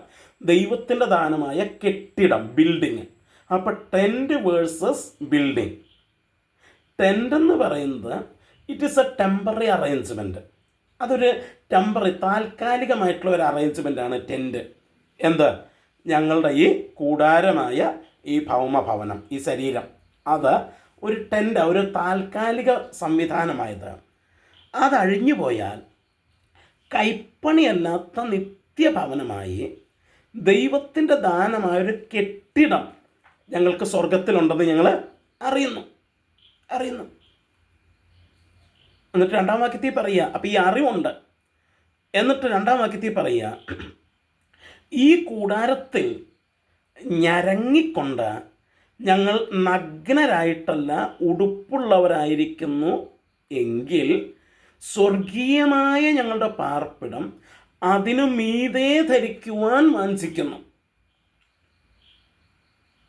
ദൈവത്തിൻ്റെ ദാനമായ കെട്ടിടം, ബിൽഡിങ്. അപ്പോൾ ടെൻറ്റ് വേഴ്സസ് ബിൽഡിങ്. ടെൻ്റ് എന്ന് പറയുന്നത് it is A temporary arrangement. അതൊരു ടെമ്പററി താൽക്കാലികമായിട്ടുള്ള ഒരു അറേഞ്ച്മെൻറ്റാണ് ടെൻറ്റ്. എന്ത്? ഞങ്ങളുടെ ഈ കൂടാരമായ ഈ ഭൗമഭവനം, ഈ ശരീരം, അത് ഒരു ടെൻ്റ്, ഒരു താൽക്കാലിക സംവിധാനമായതാണ്. അതഴിഞ്ഞു പോയാൽ കൈപ്പണിയല്ലാത്ത നിത്യഭവനമായി ദൈവത്തിൻ്റെ ദാനമായൊരു കെട്ടിടം ഞങ്ങൾക്ക് സ്വർഗത്തിലുണ്ടെന്ന് ഞങ്ങൾ അറിയുന്നു. എന്നിട്ട് 2-ാം വാക്യത്തിൽ പറയുക, അപ്പോൾ ഈ അറിവുണ്ട്. എന്നിട്ട് 2-ാം വാക്യത്തിൽ പറയുക, ഈ കൂടാരത്തിൽ ഞരങ്ങിക്കൊണ്ട് ഞങ്ങൾ നഗ്നരായിട്ടല്ല ഉടുപ്പുള്ളവരായിരിക്കുന്നു എങ്കിൽ സ്വർഗീയമായ ഞങ്ങളുടെ പാർപ്പിടം അതിനു മീതെ ധരിക്കുവാൻ വാഞ്ചിക്കുന്നു.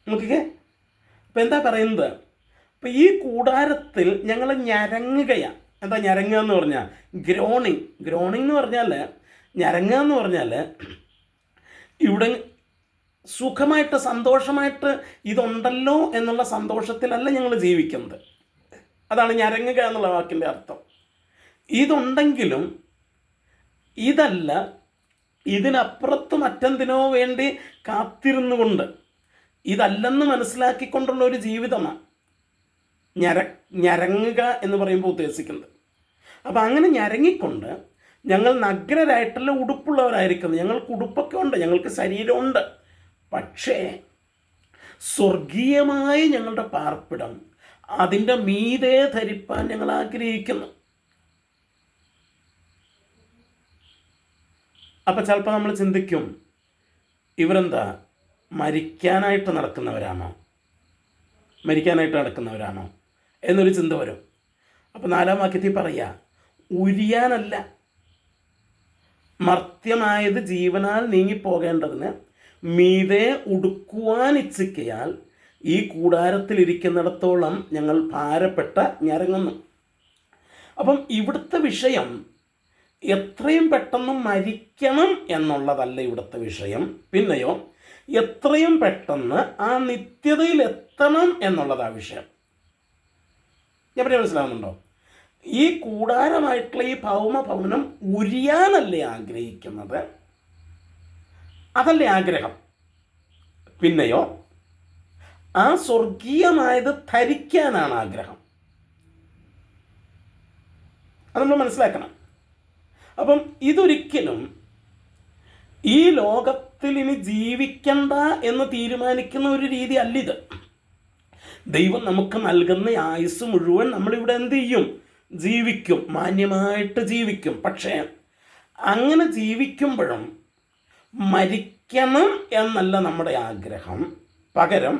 നോക്കിക്കേ, അപ്പം എന്താ പറയുന്നത്? അപ്പം ഈ കൂടാരത്തിൽ ഞങ്ങൾ ഞരങ്ങുകയാണ്. എന്താ ഞരങ്ങുക എന്ന് പറഞ്ഞാൽ? ഗ്രോണിങ് എന്ന് പറഞ്ഞാൽ, ഞരങ്ങുക എന്ന് പറഞ്ഞാൽ ഇവിടെ സുഖമായിട്ട് സന്തോഷമായിട്ട് ഇതുണ്ടല്ലോ എന്നുള്ള സന്തോഷത്തിലല്ല ഞങ്ങൾ ജീവിക്കുന്നത്. അതാണ് ഞരങ്ങുക എന്നുള്ള വാക്കിൻ്റെ അർത്ഥം. ഇതുണ്ടെങ്കിലും ഇതല്ല, ഇതിനപ്പുറത്ത് മറ്റെന്തിനോ വേണ്ടി കാത്തിരുന്നു കൊണ്ട്, ഇതല്ലെന്ന് മനസ്സിലാക്കിക്കൊണ്ടുള്ള ഒരു ജീവിതമാണ് ഞരങ്ങുക എന്ന് പറയുമ്പോൾ ഉദ്ദേശിക്കുന്നത്. അപ്പം അങ്ങനെ ഞരങ്ങിക്കൊണ്ട് ഞങ്ങൾ നഗ്നരായിട്ടുള്ള ഉടുപ്പുള്ളവരായിരിക്കുന്നത്. ഞങ്ങൾക്ക് ഉടുപ്പൊക്കെ ഉണ്ട്, ഞങ്ങൾക്ക് ശരീരമുണ്ട്. പക്ഷേ സ്വർഗീയമായ ഞങ്ങളുടെ പാർപ്പിടം അതിൻ്റെ മീതെ ധരിപ്പാൻ ഞങ്ങൾ ആഗ്രഹിക്കുന്നു. അപ്പം ചിലപ്പോൾ നമ്മൾ ചിന്തിക്കും, ഇവരെന്താ മരിക്കാനായിട്ട് നടക്കുന്നവരാണോ എന്നൊരു ചിന്ത വരും. അപ്പം 4-ാം വാക്യത്തിൽ പറയുക, ഉരിയാനല്ല, മർത്യമായത് ജീവനാൽ നീങ്ങിപ്പോകേണ്ടതിന് മീതെ ഉടുക്കുവാൻ ഇച്ഛിക്കയാൽ ഈ കൂടാരത്തിലിരിക്കുന്നിടത്തോളം ഞങ്ങൾ ഭാരപ്പെട്ട ഞരങ്ങുന്നു. അപ്പം ഇവിടുത്തെ വിഷയം എത്രയും പെട്ടെന്ന് മരിക്കണം എന്നുള്ളതല്ല ഇവിടുത്തെ വിഷയം. പിന്നെയോ എത്രയും പെട്ടെന്ന് ആ നിത്യതയിൽ എത്തണം എന്നുള്ളതാണ് വിഷയം. ഞാൻ പറഞ്ഞാൽ മനസ്സിലാവുന്നുണ്ടോ? ഈ കൂടാരമായിട്ടുള്ള ഈ ഭൗമഭവനം ഉരിയാനല്ലേ ആഗ്രഹിക്കുന്നത്? അതല്ലേ ആഗ്രഹം. പിന്നെയോ ആ സ്വർഗീയമായത് ധരിക്കാനാണ് ആഗ്രഹം. അത് നമ്മൾ മനസ്സിലാക്കണം. അപ്പം ഇതൊരിക്കലും ഈ ലോകത്തിൽ ഇനി ജീവിക്കണ്ട എന്ന് തീരുമാനിക്കുന്ന ഒരു രീതി അല്ലിത്. ദൈവം നമുക്ക് നൽകുന്ന ആയുസ് മുഴുവൻ നമ്മളിവിടെ എന്ത് ചെയ്യും? ജീവിക്കും, മാന്യമായിട്ട് ജീവിക്കും. പക്ഷേ അങ്ങനെ ജീവിക്കുമ്പോഴും മരിക്കണം എന്നല്ല നമ്മുടെ ആഗ്രഹം. പകരം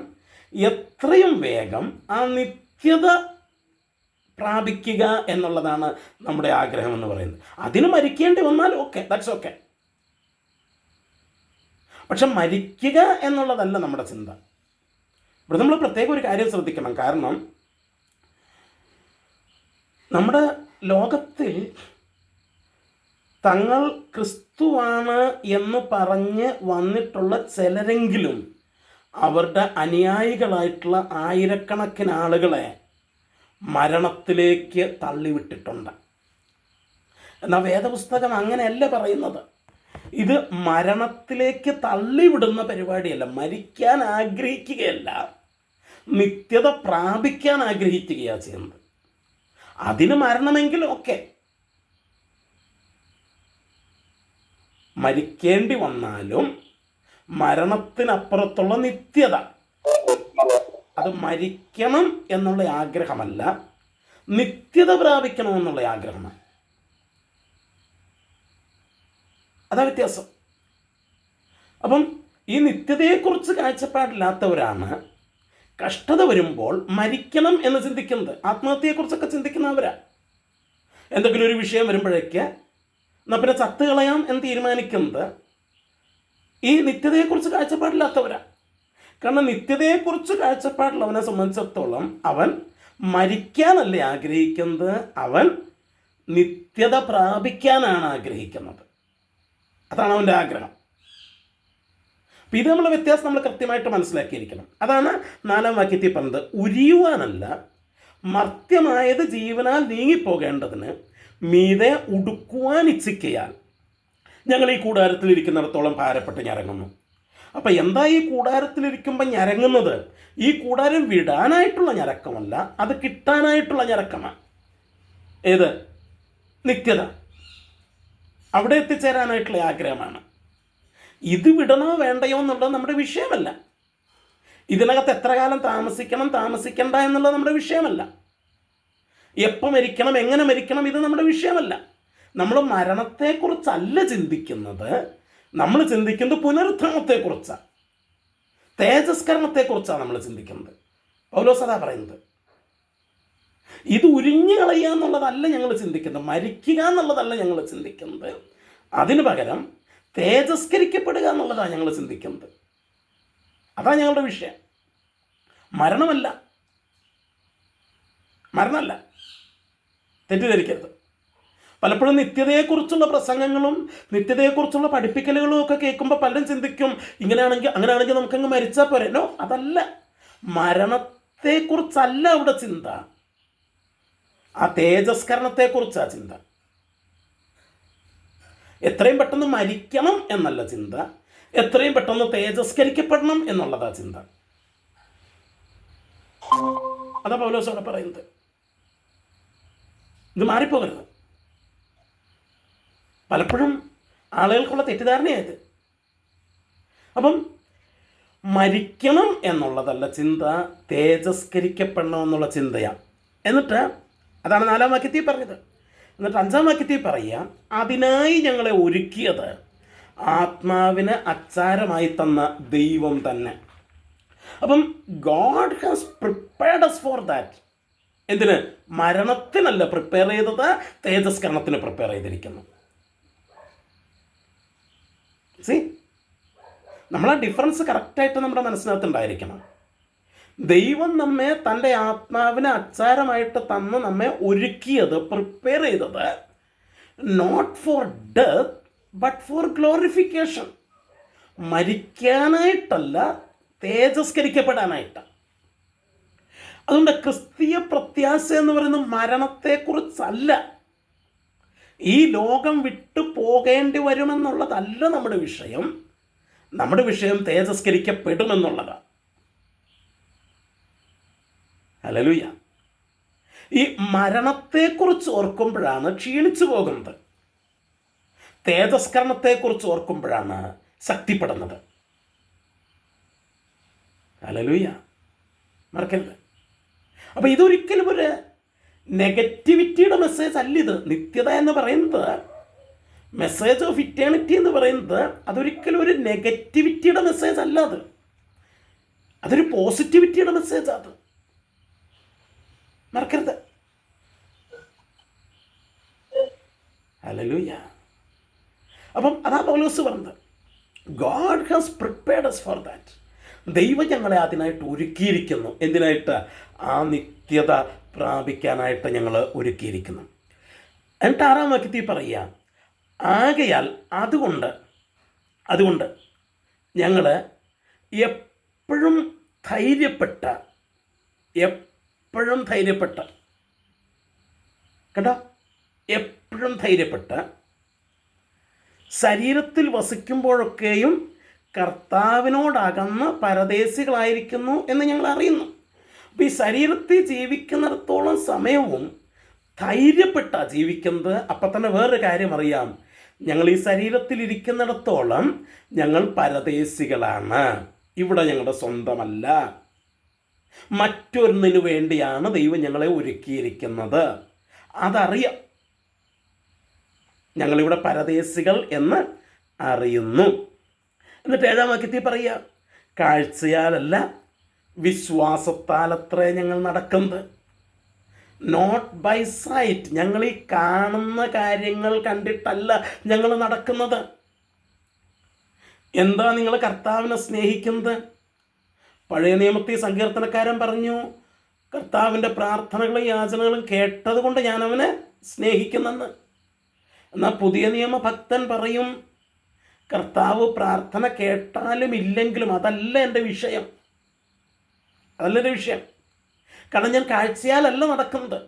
എത്രയും വേഗം ആ നിത്യത പ്രാപിക്കുക എന്നുള്ളതാണ് നമ്മുടെ ആഗ്രഹം എന്ന് പറയുന്നത്. അതിന് മരിക്കേണ്ടി വന്നാൽ ഓക്കെ, ദാറ്റ്സ് ഓക്കെ. പക്ഷെ മരിക്കുക എന്നുള്ളതല്ല നമ്മുടെ ചിന്ത. ഇവിടെ നമ്മൾ പ്രത്യേക ഒരു കാര്യം ശ്രദ്ധിക്കണം. കാരണം നമ്മുടെ ലോകത്തിൽ തങ്ങൾ ക്രിസ്തുവാണ് എന്ന് പറഞ്ഞ് വന്നിട്ടുള്ള ചിലരെങ്കിലും അവരുടെ അനുയായികളായിട്ടുള്ള ആയിരക്കണക്കിന് ആളുകളെ മരണത്തിലേക്ക് തള്ളിവിട്ടിട്ടുണ്ട്. എന്നാൽ വേദപുസ്തകം അങ്ങനെയല്ല പറയുന്നത്. ഇത് മരണത്തിലേക്ക് തള്ളിവിടുന്ന പരിപാടിയല്ല. മരിക്കാൻ ആഗ്രഹിക്കുകയല്ല, നിത്യത പ്രാപിക്കാൻ ആഗ്രഹിക്കുകയാണ് ചെയ്യുന്നത്. അതിന് മരണമെങ്കിലും ഒക്കെ, മരിക്കേണ്ടി വന്നാലും മരണത്തിനപ്പുറത്തുള്ള നിത്യത, അത് മരിക്കണം എന്നുള്ള ആഗ്രഹമല്ല, നിത്യത പ്രാപിക്കണമെന്നുള്ള ആഗ്രഹമാണ്. അതാ വ്യത്യാസം. അപ്പം ഈ നിത്യതയെക്കുറിച്ച് കാഴ്ചപ്പാടില്ലാത്തവരാണ് കഷ്ടത വരുമ്പോൾ മരിക്കണം എന്ന് ചിന്തിക്കുന്നത്. ആത്മഹത്യയെക്കുറിച്ചൊക്കെ ചിന്തിക്കുന്നവരാ. എന്തെങ്കിലും ഒരു വിഷയം വരുമ്പോഴേക്ക് എന്നാൽ പിന്നെ ചത്ത് കളയാം എന്ന് തീരുമാനിക്കുന്നത് ഈ നിത്യതയെക്കുറിച്ച് കാഴ്ചപ്പാടില്ലാത്തവരാ. കാരണം നിത്യതയെക്കുറിച്ച് കാഴ്ചപ്പാടുള്ളവനെ സംബന്ധിച്ചിടത്തോളം അവൻ മരിക്കാനല്ലേ ആഗ്രഹിക്കുന്നത്, അവൻ നിത്യത പ്രാപിക്കാനാണ് ആഗ്രഹിക്കുന്നത്. അതാണ് അവൻ്റെ ആഗ്രഹം. അപ്പം ഇത് നമ്മളെ വ്യത്യാസം നമ്മൾ കൃത്യമായിട്ട് മനസ്സിലാക്കിയിരിക്കണം. അതാണ് 4-ാം വാക്യത്തിൽ പറഞ്ഞത്, ഉരിയുവാനല്ല, മർത്യമായത് ജീവനാൽ നീങ്ങിപ്പോകേണ്ടതിന് മീതെ ഉടുക്കുവാൻ ഇച്ഛിക്കയാൽ ഞങ്ങൾ ഈ കൂടാരത്തിലിരിക്കുന്നിടത്തോളം ഭാരപ്പെട്ട് ഞരങ്ങുന്നു. അപ്പം എന്താ ഈ കൂടാരത്തിലിരിക്കുമ്പോൾ ഞരങ്ങുന്നത്? ഈ കൂടാരം വിടാനായിട്ടുള്ള ഞരക്കമല്ല, അത് കിട്ടാനായിട്ടുള്ള ഞരക്കമാണ്. ഏത്? നിത്യത. അവിടെ എത്തിച്ചേരാനായിട്ടുള്ള ആഗ്രഹമാണ്. ഇത് വിടണോ വേണ്ടയോ എന്നുള്ളത് നമ്മുടെ വിഷയമല്ല. ഇതിനകത്ത് എത്ര കാലം താമസിക്കണ്ട എന്നുള്ളത് നമ്മുടെ വിഷയമല്ല. എപ്പോൾ മരിക്കണം, എങ്ങനെ മരിക്കണം, ഇത് നമ്മുടെ വിഷയമല്ല. നമ്മൾ മരണത്തെക്കുറിച്ചല്ല ചിന്തിക്കുന്നത്. നമ്മൾ ചിന്തിക്കുന്നത് പുനരുത്ഥാനത്തെക്കുറിച്ചാണ്, തേജസ്കരണത്തെക്കുറിച്ചാണ് നമ്മൾ ചിന്തിക്കുന്നത്. പൗലോസ് അതാ പറയുന്നത്. ഇത് ഉരിഞ്ഞു കളയുക എന്നുള്ളതല്ല ഞങ്ങൾ ചിന്തിക്കുന്നത്, മരിക്കുക എന്നുള്ളതല്ല ഞങ്ങൾ ചിന്തിക്കുന്നത്. അതിന് പകരം തേജസ്കരിക്കപ്പെടുക എന്നുള്ളതാണ് ഞങ്ങൾ ചിന്തിക്കുന്നത്. അതാണ് ഞങ്ങളുടെ വിഷയം. മരണമല്ല, തെറ്റിദ്ധരിക്കരുത്. പലപ്പോഴും നിത്യതയെക്കുറിച്ചുള്ള പ്രസംഗങ്ങളും നിത്യതയെക്കുറിച്ചുള്ള പഠിപ്പിക്കലുകളും ഒക്കെ കേൾക്കുമ്പോൾ പലരും ചിന്തിക്കും, അങ്ങനെയാണെങ്കിൽ നമുക്കങ്ങ് മരിച്ചാൽ പോരല്ലോ. അതല്ല, മരണത്തെക്കുറിച്ചല്ല അവിടെ ചിന്ത, ആ തേജസ്കരണത്തെക്കുറിച്ചാണ് ചിന്ത. എത്രയും പെട്ടെന്ന് മരിക്കണം എന്നല്ല ചിന്ത, എത്രയും പെട്ടെന്ന് തേജസ്കരിക്കപ്പെടണം എന്നുള്ളതാ ചിന്ത. അതാ പൗലോസ് അവിടെ പറയുന്നത്. ഇത് മാറിപ്പോകരുത്. പലപ്പോഴും ആളുകൾക്കുള്ള തെറ്റിദ്ധാരണയായത്. അപ്പം മരിക്കണം എന്നുള്ളതല്ല ചിന്ത, തേജസ്കരിക്കപ്പെടണം എന്നുള്ള ചിന്തയാണ്. എന്നിട്ട് അതാണ് 4-ാം വാക്യത്തിൽ പറഞ്ഞത്. എന്നിട്ട് 5-ാം വാക്യത്തിൽ പറയുക, അതിനായി ഞങ്ങളെ ഒരുക്കിയത് ആത്മാവിന് അച്ചാരമായി തന്ന ദൈവം തന്നെ. അപ്പം God has prepared us for that. എന്തിന്? മരണത്തിനല്ല പ്രിപ്പയർ ചെയ്തത്, തേജസ്കരണത്തിന് പ്രിപ്പയർ ചെയ്തിരിക്കുന്നു. നമ്മളാ ഡിഫറൻസ് കറക്റ്റായിട്ട് നമ്മുടെ മനസ്സിനകത്തുണ്ടായിരിക്കണം. ദൈവം നമ്മെ തൻ്റെ ആത്മാവിന് അച്ചാരമായിട്ട് തന്ന് നമ്മെ ഒരുക്കിയത്, പ്രിപ്പയർ ചെയ്തത് not for death but for glorification. മരിക്കാനായിട്ടല്ല, തേജസ്കരിക്കപ്പെടാനായിട്ടാണ്. അതുകൊണ്ട് ക്രിസ്തീയ പ്രത്യാശ എന്ന് പറയുന്നത് മരണത്തെക്കുറിച്ചല്ല, ഈ ലോകം വിട്ടു പോകേണ്ടി വരുമെന്നുള്ളതല്ല നമ്മുടെ വിഷയം. നമ്മുടെ വിഷയം തേജസ്കരിക്കപ്പെടുമെന്നുള്ളതാണ്. ഹല്ലേലൂയ. ഈ മരണത്തെക്കുറിച്ച് ഓർക്കുമ്പോഴാണ് ക്ഷീണിച്ചു പോകുന്നത്, തേജസ്കരണത്തെക്കുറിച്ച് ഓർക്കുമ്പോഴാണ് ശക്തിപ്പെടുന്നത്. ഹല്ലേലൂയ, മറക്കരുത്. അപ്പോൾ ഇതൊരിക്കലും ഒരു നെഗറ്റിവിറ്റിയുടെ മെസ്സേജ് അല്ല. ഇത് നിത്യത എന്ന് പറയുന്നത്, മെസ്സേജ് ഓഫ് ഇറ്റേണിറ്റി എന്ന് പറയുന്നത്, അതൊരിക്കലും ഒരു നെഗറ്റിവിറ്റിയുടെ മെസ്സേജ് അല്ല. അതൊരു പോസിറ്റിവിറ്റിയുടെ മെസ്സേജാണ്. അത് മറക്കരുത്. ഹല്ലേലൂയ. അപ്പം അതാ പൗലോസ് പറഞ്ഞത്, God has prepared us for that. ദൈവം ഞങ്ങളെ അതിനായിട്ട് ഒരുക്കിയിരിക്കുന്നു. എന്തിനായിട്ട്? ആ നിത്യത പ്രാപിക്കാനായിട്ട് ഞങ്ങൾ ഒരുക്കിയിരിക്കുന്നു. എന്നിട്ട് 6-ാം വാക്യത്തിൽ പറയുക, ആകയാൽ അതുകൊണ്ട് ഞങ്ങൾ എപ്പോഴും ധൈര്യപ്പെട്ട കേട്ടോ, എപ്പോഴും ധൈര്യപ്പെട്ട ശരീരത്തിൽ വസിക്കുമ്പോഴൊക്കെയും കർത്താവിനോടകന്ന് പരദേശികളായിരിക്കുന്നു എന്ന് ഞങ്ങൾ അറിയുന്നു. അപ്പോൾ ഈ ശരീരത്തിൽ ജീവിക്കുന്നിടത്തോളം സമയവും ധൈര്യപ്പെട്ടാണ് ജീവിക്കുന്നത്. അപ്പം തന്നെ വേറൊരു കാര്യം അറിയാം, ഞങ്ങൾ ഈ ശരീരത്തിൽ ഇരിക്കുന്നിടത്തോളം ഞങ്ങൾ പരദേശികളാണ്, ഇവിടെ ഞങ്ങളുടെ സ്വന്തമല്ല, മറ്റൊന്നിനു വേണ്ടിയാണ് ദൈവം ഞങ്ങളെ ഒരുക്കിയിരിക്കുന്നത്. അതറിയാം, ഞങ്ങളിവിടെ പരദേശികൾ എന്ന് അറിയുന്നു. എന്നിട്ട് 7-ാം വാക്യത്തിൽ പറയുക, കാഴ്ചയാലല്ല വിശ്വാസത്താലത്രേ ഞങ്ങൾ നടക്കുന്നത്. Not by sight. ഞങ്ങൾ ഈ കാണുന്ന കാര്യങ്ങൾ കണ്ടിട്ടല്ല ഞങ്ങൾ നടക്കുന്നത്. എന്താ നിങ്ങൾ കർത്താവിനെ സ്നേഹിക്കുന്നത്? പഴയ നിയമത്തിൽ സങ്കീർത്തനക്കാരൻ പറഞ്ഞു, കർത്താവിൻ്റെ പ്രാർത്ഥനകളും യാചനകളും കേട്ടത് കൊണ്ട് ഞാൻ അവനെ സ്നേഹിക്കുന്നെന്ന്. എന്നാൽ പുതിയ നിയമ ഭക്തൻ പറയും, കർത്താവ് പ്രാർത്ഥന കേട്ടാലും ഇല്ലെങ്കിലും അതല്ല എൻ്റെ വിഷയം. കാരണം ഞാൻ കാഴ്ചയാലല്ല നടക്കുന്നത്.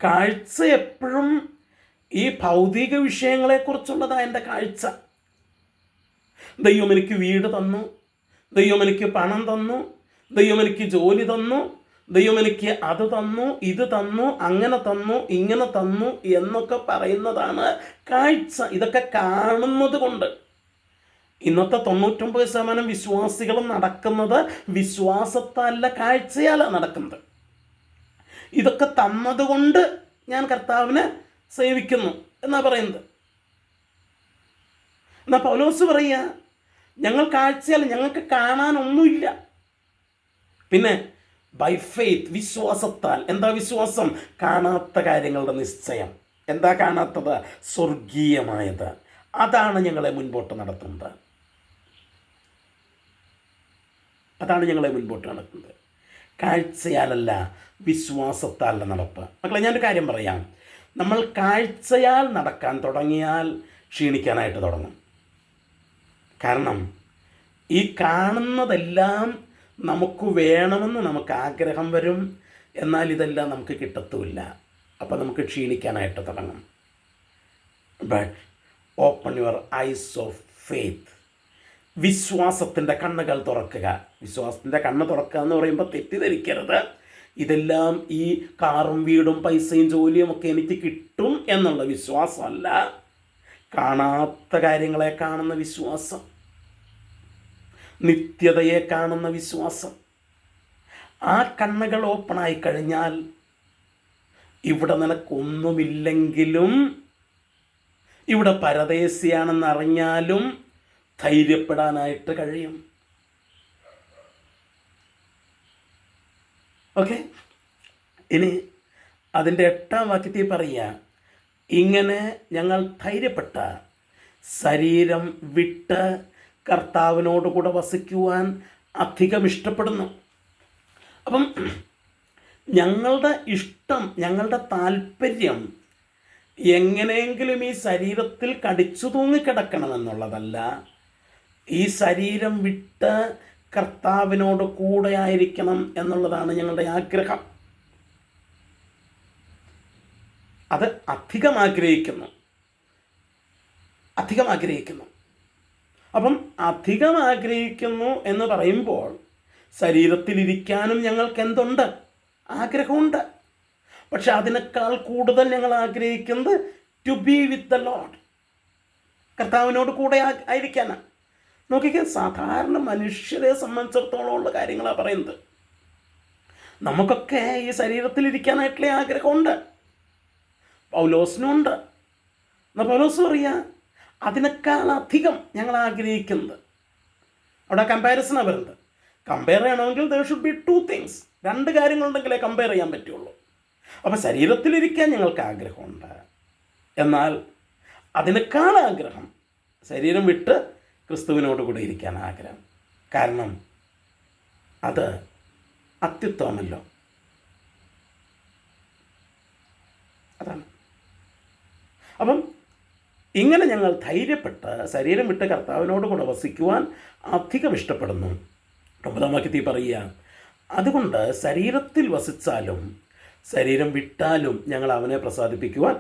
കാഴ്ച എപ്പോഴും ഈ ഭൗതിക വിഷയങ്ങളെക്കുറിച്ചുള്ളതാണ് എൻ്റെ കാഴ്ച. ദൈവം എനിക്ക് വീട് തന്നു, ദൈവം എനിക്ക് പണം തന്നു, ദൈവം എനിക്ക് ജോലി തന്നു, ദൈവം എനിക്ക് അത് തന്നു, ഇത് തന്നു, അങ്ങനെ തന്നു, ഇങ്ങനെ തന്നു എന്നൊക്കെ പറയുന്നതാണ് കാഴ്ച. ഇതൊക്കെ കാണുന്നത് കൊണ്ട് ഇന്നത്തെ 99% വിശ്വാസികളും നടക്കുന്നത് വിശ്വാസത്തല്ല, കാഴ്ചയാലാണ് നടക്കുന്നത്. ഇതൊക്കെ തന്നതുകൊണ്ട് ഞാൻ കർത്താവിനെ സേവിക്കുന്നു എന്നാണ് പറയുന്നത്. എന്നാൽ പൗലോസ് പറയുക, ഞങ്ങൾ കാഴ്ചയല്ല, ഞങ്ങൾക്ക് കാണാനൊന്നുമില്ല. പിന്നെ ബൈ ഫെയ്ത്ത്, വിശ്വാസത്താൽ. എന്താ വിശ്വാസം? കാണാത്ത കാര്യങ്ങളുടെ നിശ്ചയം. എന്താ കാണാത്തത്? സ്വർഗീയമായത്. അതാണ് ഞങ്ങളെ മുൻപോട്ട് നടത്തുന്നത്. അതാണ് ഞങ്ങളെ മുൻപോട്ട് നടത്തുന്നത്. കാഴ്ചയാലല്ല, വിശ്വാസത്താലുള്ള നടപ്പ്. മക്കളെ, ഞാനൊരു കാര്യം പറയാം. നമ്മൾ കാഴ്ചയാൽ നടക്കാൻ തുടങ്ങിയാൽ ക്ഷീണിക്കാനായിട്ട് തുടങ്ങും. കാരണം ഈ കാണുന്നതെല്ലാം നമുക്ക് വേണമെന്ന് നമുക്ക് ആഗ്രഹം വരും, എന്നാൽ ഇതെല്ലാം നമുക്ക് കിട്ടത്തുമില്ല. അപ്പോൾ നമുക്ക് ക്ഷീണിക്കാനായിട്ട് തുടങ്ങും. But open your eyes of faith. വിശ്വാസത്തിൻ്റെ കണ്ണുകൾ തുറക്കുക. വിശ്വാസത്തിൻ്റെ കണ്ണ് തുറക്കുക എന്ന് പറയുമ്പോൾ തെറ്റിദ്ധരിക്കരുത്. ഇതെല്ലാം ഈ കാറും വീടും പൈസയും ജോലിയും ഒക്കെ എനിക്ക് കിട്ടും എന്നുള്ള വിശ്വാസമല്ല. കാണാത്ത കാര്യങ്ങളെ കാണുന്ന വിശ്വാസം, നിത്യതയെ കാണുന്ന വിശ്വാസം. ആ കണ്ണുകൾ ഓപ്പണായി കഴിഞ്ഞാൽ ഇവിടെ നിനക്കൊന്നുമില്ലെങ്കിലും, ഇവിടെ പരദേശിയാണെന്നറിഞ്ഞാലും ധൈര്യപ്പെടാനായിട്ട് കഴിയും. ഓക്കെ, ഇനി അതിൻ്റെ 8-ാം വാക്യത്തിൽ പറയുക, ഇങ്ങനെ ഞങ്ങൾ ധൈര്യപ്പെട്ട ശരീരം വിട്ട് കർത്താവിനോട് കൂടെ വസിക്കുവാൻ അധികം ഇഷ്ടപ്പെടുന്നു. അപ്പം ഞങ്ങളുടെ ഇഷ്ടം, ഞങ്ങളുടെ താല്പര്യം എങ്ങനെയെങ്കിലും ഈ ശരീരത്തിൽ കടിച്ചു തൂങ്ങിക്കിടക്കണമെന്നുള്ളതല്ല. ഈ ശരീരം വിട്ട് കർത്താവിനോട് കൂടെ ആയിരിക്കണം എന്നുള്ളതാണ് ഞങ്ങളുടെ ആഗ്രഹം. അത് അധികം ആഗ്രഹിക്കുന്നു. അപ്പം അധികം ആഗ്രഹിക്കുന്നു എന്ന് പറയുമ്പോൾ ശരീരത്തിലിരിക്കാനും ഞങ്ങൾക്ക് എന്തുണ്ട്? ആഗ്രഹമുണ്ട്. പക്ഷെ അതിനേക്കാൾ കൂടുതൽ ഞങ്ങൾ ആഗ്രഹിക്കുന്നത് to be with the lord, കർത്താവിനോട് കൂടെ ആയിരിക്കാനാണ്. നോക്കിക്കാൻ, സാധാരണ മനുഷ്യരെ സംബന്ധിച്ചിടത്തോളം ഉള്ള കാര്യങ്ങളാണ് പറയുന്നത്. നമുക്കൊക്കെ ഈ ശരീരത്തിലിരിക്കാനായിട്ടുള്ള ആഗ്രഹമുണ്ട്. പൗലോസിനുണ്ട്. എന്നാൽ പൗലോസ് പറയുക, അതിനേക്കാൾ അധികം ഞങ്ങൾ ആഗ്രഹിക്കുന്നത്. അവിടെ കമ്പാരിസണാണ് വരുന്നത്. കമ്പയർ ചെയ്യണമെങ്കിൽ there should be 2 things. 2 കാര്യങ്ങളുണ്ടെങ്കിലേ compare ചെയ്യാൻ പറ്റുള്ളൂ. അപ്പോൾ ശരീരത്തിലിരിക്കാൻ ഞങ്ങൾക്ക് ആഗ്രഹമുണ്ട്, എന്നാൽ അതിനേക്കാൾ ആഗ്രഹം ശരീരം വിട്ട് ക്രിസ്തുവിനോട് കൂടി ഇരിക്കാൻ ആഗ്രഹം. കാരണം അത് അത്യുത്തമല്ലോ. അതാണ്. അപ്പം ഇങ്ങനെ ഞങ്ങൾ ധൈര്യപ്പെട്ട് ശരീരം വിട്ട് കർത്താവിനോട് കൂടെ വസിക്കുവാൻ അധികം ഇഷ്ടപ്പെടുന്നു. 9-ാം വാക്യത്തിൽ പറയുക, അതുകൊണ്ട് ശരീരത്തിൽ വസിച്ചാലും ശരീരം വിട്ടാലും ഞങ്ങൾ അവനെ പ്രസാദിപ്പിക്കുവാൻ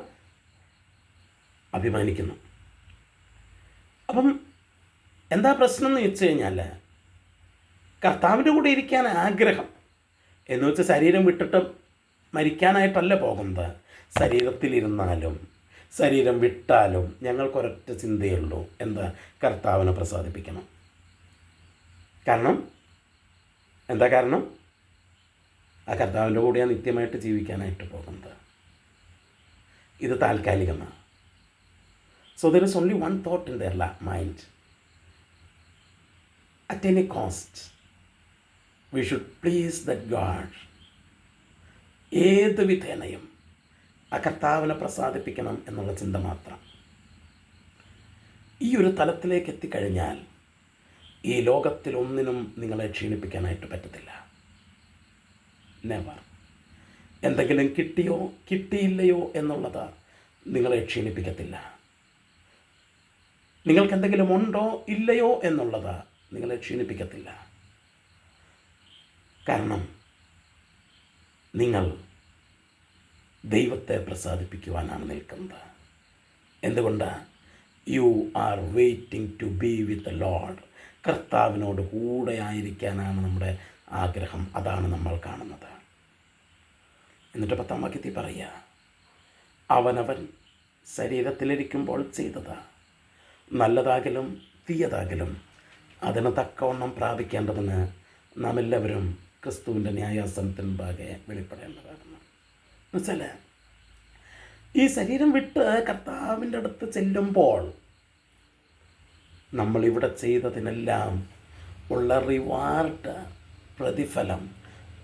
അഭിമാനിക്കുന്നു. അപ്പം എന്താ പ്രശ്നം എന്ന് വെച്ച് കഴിഞ്ഞാൽ, കർത്താവിൻ്റെ കൂടെ ഇരിക്കാൻ ആഗ്രഹം എന്ന് വെച്ചാൽ ശരീരം വിട്ടിട്ട് മരിക്കാനായിട്ടല്ല പോകുന്നത്. ശരീരത്തിലിരുന്നാലും ശരീരം വിട്ടാലും ഞങ്ങൾക്കൊരൊറ്റ ചിന്തയുള്ളൂ, എന്താ? കർത്താവിനെ പ്രസാദിപ്പിക്കണം. കാരണം ആ കർത്താവിൻ്റെ കൂടെയാണ് നിത്യമായിട്ട് ജീവിക്കാനായിട്ട് പോകുന്നത്. ഇത് താൽക്കാലികമാണ്. So there is only one thought in their mind. At any cost we should please that God. ഏത് വിധേനയും ആ കർത്താവിനെ പ്രസാദിപ്പിക്കണം എന്നുള്ള ചിന്ത മാത്രം. ഈ ഒരു തലത്തിലേക്ക് എത്തിക്കഴിഞ്ഞാൽ ഈ ലോകത്തിലൊന്നിനും നിങ്ങളെ ക്ഷീണിപ്പിക്കാനായിട്ട് പറ്റത്തില്ല. നെവർ. എന്തെങ്കിലും കിട്ടിയോ കിട്ടിയില്ലയോ എന്നുള്ളത് നിങ്ങളെ ക്ഷീണിപ്പിക്കത്തില്ല. നിങ്ങൾക്കെന്തെങ്കിലും ഉണ്ടോ ഇല്ലയോ എന്നുള്ളത് നിങ്ങളെ ക്ഷീണിപ്പിക്കത്തില്ല. കാരണം നിങ്ങൾ ദൈവത്തെ പ്രസാദിപ്പിക്കുവാനാണ് നിൽക്കുന്നത്. എന്തുകൊണ്ട്? You are waiting to be with the lord. കർത്താവിനോട് കൂടെ ആയിരിക്കാനാണ് നമ്മുടെ ആഗ്രഹം. അതാണ് നമ്മൾ കാണുന്നത്. എന്നിട്ട് 10-ാം വാക്യത്തിൽ പറയുക, അവനവൻ ശരീരത്തിലിരിക്കുമ്പോൾ ചെയ്തത് നല്ലതാകലും തീയതാകലും അതിന് തക്കവണ്ണം പ്രാപിക്കേണ്ടതിന് നാം എല്ലാവരും ക്രിസ്തുവിൻ്റെ ന്യായാസനത്തിന് മുമ്പാകെ വെളിപ്പെടേണ്ടതാണ്. എന്നുവെച്ചാൽ ഈ ശരീരം വിട്ട് കർത്താവിൻ്റെ അടുത്ത് ചെല്ലുമ്പോൾ നമ്മളിവിടെ ചെയ്തതിനെല്ലാം ഉള്ള റിവാർഡ്, പ്രതിഫലം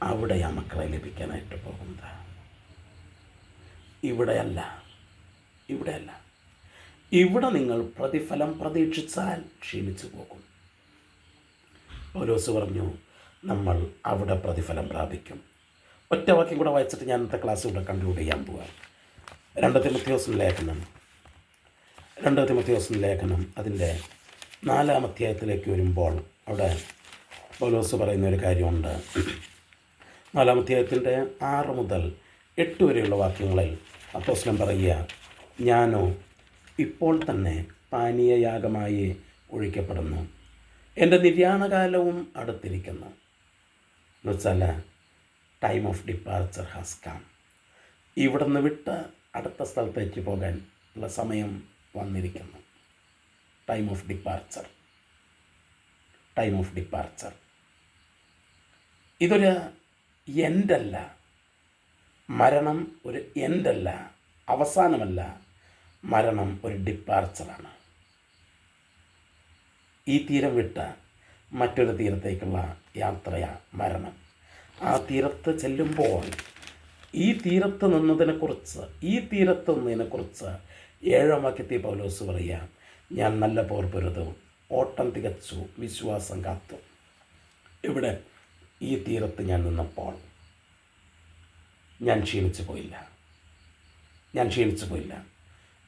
അവിടെയാ മക്കളെ ലഭിക്കാനായിട്ട് പോകുന്നത്. ഇവിടെയല്ല. ഇവിടെ നിങ്ങൾ പ്രതിഫലം പ്രതീക്ഷിച്ചാൽ ക്ഷീണിച്ചു പോകും. പൗലോസ് പറഞ്ഞു, നമ്മൾ അവിടെ പ്രതിഫലം പ്രാപിക്കും. ഒറ്റ വാക്യം കൂടെ വായിച്ചിട്ട് ഞാൻ ഇന്നത്തെ ക്ലാസ് ഇവിടെ കൺക്ലൂഡ് ചെയ്യാൻ പോവാം. 2 തിമോഥെയോസിൻ്റെ ലേഖനം അതിൻ്റെ 4-ാം അധ്യായത്തിലേക്ക് വരുമ്പോൾ അവിടെ പൗലോസ് പറയുന്ന ഒരു കാര്യമുണ്ട്. 4-ാം അധ്യായത്തിൻ്റെ 6 മുതൽ 8 വരെയുള്ള വാക്യങ്ങളിൽ അപ്പോസ്തലൻ പറയുക, ഞാനോ ഇപ്പോൾ തന്നെ പാനീയയാഗമായി ഒഴിക്കപ്പെടുന്നു, എൻ്റെ നിര്യാണകാലവും അടുത്തിരിക്കുന്നു. എന്ന് വെച്ചാൽ time of departure has come. ഇവിടുന്ന് വിട്ട് അടുത്ത സ്ഥലത്തേക്ക് പോകാൻ ഉള്ള സമയം വന്നിരിക്കുന്നു. Time of departure. ഇതൊരു എൻഡല്ല. മരണം ഒരു എൻഡല്ല, അവസാനമല്ല. മരണം ഒരു ഡിപ്പാർച്ചറാണ്. ഈ തീരം വിട്ട് മറ്റൊരു തീരത്തേക്കുള്ള യാത്രയാണ് മരണം. ആ തീരത്ത് ചെല്ലുമ്പോൾ ഈ തീരത്ത് നിന്നതിനെക്കുറിച്ച് 7-ാം വാക്യത്തിൽ പൗലോസ് പറയുക, ഞാൻ നല്ല പോർ പൊരുതു, ഓട്ടം തികച്ചു, വിശ്വാസം കാത്തു. ഇവിടെ ഈ തീരത്ത് ഞാൻ നിന്നപ്പോൾ ഞാൻ ക്ഷീണിച്ചു പോയില്ല.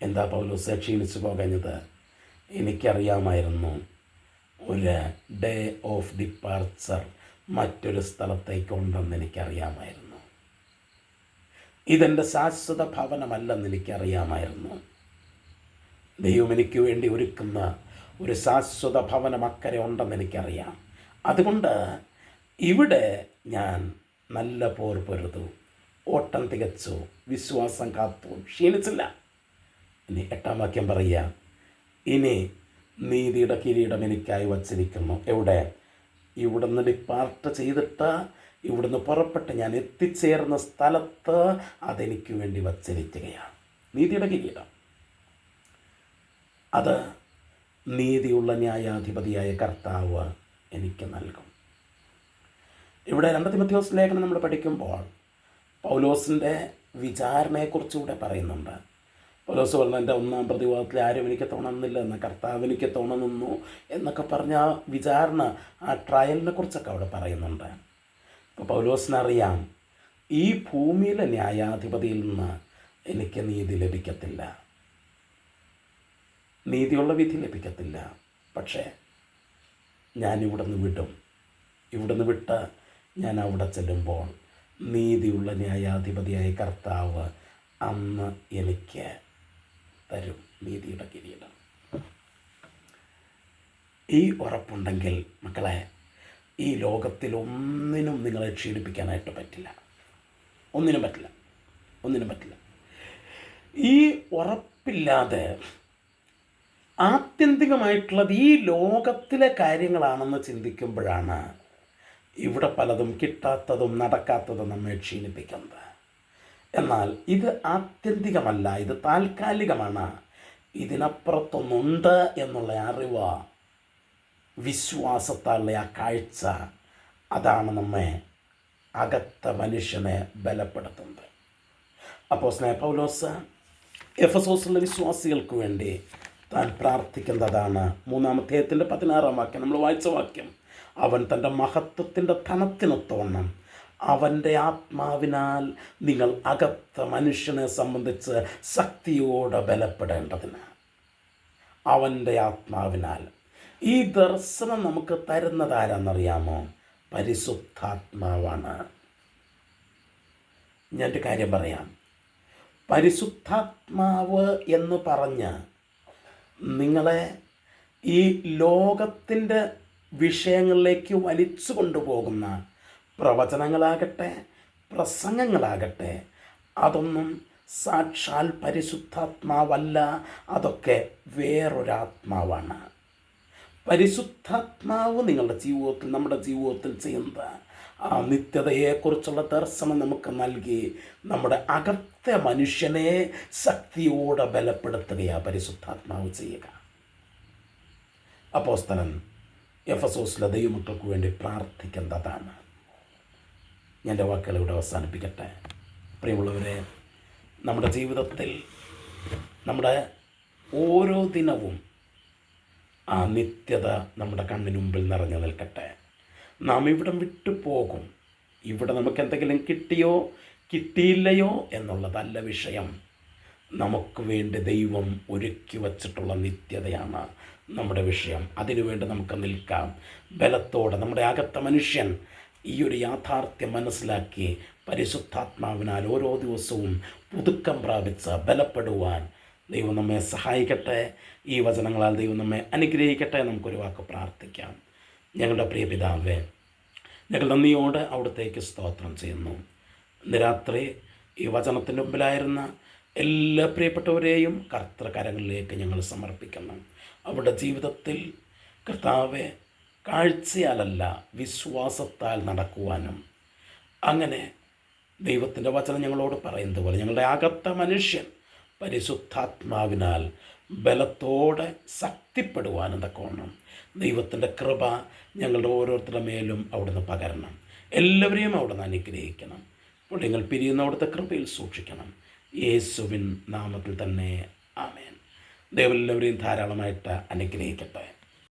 എന്താ പൗലോസ് ക്ഷീണിച്ചു പോകഞ്ഞത്? എനിക്കറിയാമായിരുന്നു ഒരു ഡേ ഓഫ് ഡിപ്പാർച്ചർ മറ്റൊരു സ്ഥലത്തേക്കുണ്ടെന്ന് എനിക്കറിയാമായിരുന്നു. ഇതെൻ്റെ ശാശ്വത ഭവനമല്ലെന്ന് എനിക്കറിയാമായിരുന്നു. ദൈവം എനിക്ക് വേണ്ടി ഒരുക്കുന്ന ഒരു ശാശ്വത ഭവനം അക്കരെ ഉണ്ടെന്ന് എനിക്കറിയാം. അതുകൊണ്ട് ഇവിടെ ഞാൻ നല്ല പോർ പൊരുതു, ഓട്ടം തികച്ചു, വിശ്വാസം കാത്തു, ക്ഷീണിച്ചില്ല. ഇനി 8-ാം വാക്യം പറയുക, ഇനി നീതിയുടെ കിരീടം എനിക്കായി വച്ചിരിക്കുന്നു. എവിടെ? ഇവിടുന്ന് ഡിപ്പാർട്ട് ചെയ്തിട്ട് ഇവിടുന്ന് പുറപ്പെട്ട് ഞാൻ എത്തിച്ചേർന്ന സ്ഥലത്ത് അതെനിക്ക് വേണ്ടി വച്ചിരിക്കുകയാണ്. നീതിയുടെ കിരീടം അത് നീതിയുള്ള ന്യായാധിപതിയായ കർത്താവ് എനിക്ക് നൽകും. ഇവിടെ 2 തിമോഥെയോസ് ലേഖനം നമ്മൾ പഠിക്കുമ്പോൾ പൗലോസിൻ്റെ വിചാരണയെക്കുറിച്ചുകൂടെ പറയുന്നുണ്ട്. പൗലോസ് പറഞ്ഞ എൻ്റെ 1-ാം പ്രതിവാദത്തിൽ ആരും എനിക്ക് തോന്നുന്നില്ല എന്ന കർത്താവ് എനിക്ക് തോന്നുന്നു എന്നൊക്കെ പറഞ്ഞ ആ വിചാരണ, ആ ട്രയലിനെ കുറിച്ചൊക്കെ അവിടെ പറയുന്നുണ്ട്. അപ്പോൾ പൗലോസിനറിയാം, ഈ ഭൂമിയിലെ ന്യായാധിപതിയിൽ നിന്ന് എനിക്ക് നീതി ലഭിക്കത്തില്ല, നീതിയുള്ള വിധി ലഭിക്കത്തില്ല. പക്ഷേ ഞാൻ ഇവിടുന്ന് വിട്ട് ഞാൻ അവിടെ ചെല്ലുമ്പോൾ നീതിയുള്ള ന്യായാധിപതിയായ കർത്താവ് അന്ന് എനിക്ക് തരും നീതിയുടെ കിരീടം. ഈ ഉറപ്പുണ്ടെങ്കിൽ മക്കളെ, ഈ ലോകത്തിൽ ഒന്നിനും നിങ്ങളെ ക്ഷീണിപ്പിക്കാനായിട്ട് പറ്റില്ല. ഒന്നിനും പറ്റില്ല. ഈ ഉറപ്പില്ലാതെ ആത്യന്തികമായിട്ടുള്ളത് ഈ ലോകത്തിലെ കാര്യങ്ങളാണെന്ന് ചിന്തിക്കുമ്പോഴാണ് ഇവിടെ പലതും കിട്ടാത്തതും നടക്കാത്തതും നമ്മെ ക്ഷീണിപ്പിക്കുന്നത്. എന്നാൽ ഇത് ആത്യന്തികമല്ല, ഇത് താൽക്കാലികമാണ്. ഇതിനപ്പുറത്തൊന്നുണ്ട് എന്നുള്ള അറിവ്, വിശ്വാസത്താലുള്ള ആ കാഴ്ച, അതാണ് നമ്മെ അകത്ത മനുഷ്യനെ ബലപ്പെടുത്തുന്നത്. അപ്പോസ്തലനായ പൗലോസ് എഫെസോസിലെ വിശ്വാസികൾക്ക് വേണ്ടി താൻ പ്രാർത്ഥിക്കുന്നതാണ് 3-ാം അധ്യായത്തിൻ്റെ 16-ാം വാക്യം നമ്മൾ വായിച്ച വാക്യം. അവൻ തൻ്റെ മഹത്വത്തിൻ്റെ ധനത്തിനൊത്തവണ്ണം അവൻ്റെ ആത്മാവിനാൽ നിങ്ങൾ അകത്ത മനുഷ്യനെ സംബന്ധിച്ച് ശക്തിയോടെ ബലപ്പെടേണ്ടതിന്. അവൻ്റെ ആത്മാവിനാൽ. ഈ ദർശനം നമുക്ക് തരുന്നത് ആരാന്നറിയാമോ? പരിശുദ്ധാത്മാവാണ്. ഞാനൊരു കാര്യം പറയാം. പരിശുദ്ധാത്മാവ് എന്ന് പറഞ്ഞ് നിങ്ങളെ ഈ ലോകത്തിൻ്റെ വിഷയങ്ങളിലേക്ക് വലിച്ചു കൊണ്ടുപോകുന്ന പ്രവചനങ്ങളാകട്ടെ, പ്രസംഗങ്ങളാകട്ടെ, അതൊന്നും സാക്ഷാൽ പരിശുദ്ധാത്മാവല്ല. അതൊക്കെ വേറൊരാത്മാവാണ്. പരിശുദ്ധാത്മാവ് നിങ്ങളുടെ ജീവിതത്തിൽ, നമ്മുടെ ജീവിതത്തിൽ ചെയ്യുന്നത് ആ നിത്യതയെക്കുറിച്ചുള്ള ദർശനം നമുക്ക് നൽകി നമ്മുടെ അകത്തെ മനുഷ്യനെ ശക്തിയോടെ ബലപ്പെടുത്തുകയാണ് പരിശുദ്ധാത്മാവ് ചെയ്യുക. അപ്പോസ്തലൻ എഫെസോസിലെ ദൈവമക്കൾക്ക് വേണ്ടി പ്രാർത്ഥിക്കുന്നതാണ്. ഞാൻ എൻ്റെ വാക്കുകൾ ഇവിടെ അവസാനിപ്പിക്കട്ടെ. പ്രിയമുള്ളവരെ, നമ്മുടെ ജീവിതത്തിൽ നമ്മുടെ ഓരോ ദിനവും ആ നിത്യത നമ്മുടെ കണ്ണിന് മുമ്പിൽ നിറഞ്ഞു നിൽക്കട്ടെ. നാം ഇവിടം വിട്ടു പോകും. ഇവിടെ നമുക്ക് എന്തെങ്കിലും കിട്ടിയോ കിട്ടിയില്ലയോ എന്നുള്ളതല്ല വിഷയം. നമുക്ക് വേണ്ടി ദൈവം ഒരുക്കി വച്ചിട്ടുള്ള നിത്യതയാണ് നമ്മുടെ വിഷയം. അതിനുവേണ്ടി നമുക്ക് നിൽക്കാം ബലത്തോടെ. നമ്മുടെ അകത്ത മനുഷ്യൻ ഈ ഒരു യാഥാർത്ഥ്യം മനസ്സിലാക്കി പരിശുദ്ധാത്മാവിനാൽ ഓരോ ദിവസവും പുതുക്കം പ്രാപിച്ച് ബലപ്പെടുവാൻ ദൈവം നമ്മെ സഹായിക്കട്ടെ. ഈ വചനങ്ങളാൽ ദൈവം നമ്മെ അനുഗ്രഹിക്കട്ടെ. നമുക്കൊരു വാക്ക് പ്രാർത്ഥിക്കാം. ഞങ്ങളുടെ പ്രിയ പിതാവേ, ഞങ്ങൾ നന്ദിയോടെ അവിടത്തേക്ക് സ്തോത്രം ചെയ്യുന്നു. ഇന്ന് രാത്രി ഈ വചനത്തിൻ്റെ മുമ്പിലായിരുന്ന എല്ലാ പ്രിയപ്പെട്ടവരെയും കർത്തൃകരങ്ങളിലേക്ക് ഞങ്ങൾ സമർപ്പിക്കുന്നു. അവരുടെ ജീവിതത്തിൽ കർത്താവെ കാഴ്ചയാലല്ല വിശ്വാസത്താൽ നടക്കുവാനും, അങ്ങനെ ദൈവത്തിൻ്റെ വചനം ഞങ്ങളോട് പറയുന്നത് പോലെ ഞങ്ങളുടെ അകത്ത മനുഷ്യൻ പരിശുദ്ധാത്മാവിനാൽ ബലത്തോടെ ശക്തിപ്പെടുവാനും തക്കവണ്ണം ദൈവത്തിൻ്റെ കൃപ ഞങ്ങളുടെ ഓരോരുത്തരുടെ മേലും അവിടുന്ന് പകരണം. എല്ലാവരെയും അവിടുന്ന് അനുഗ്രഹിക്കണം. അപ്പോൾ നിങ്ങൾ പിരിയുന്ന അവിടുത്തെ കൃപയിൽ സൂക്ഷിക്കണം. യേശുവിൻ നാമത്തിൽ തന്നെ ആമേൻ. ദൈവം എല്ലാവരെയും ധാരാളമായിട്ട് അനുഗ്രഹിക്കട്ടെ.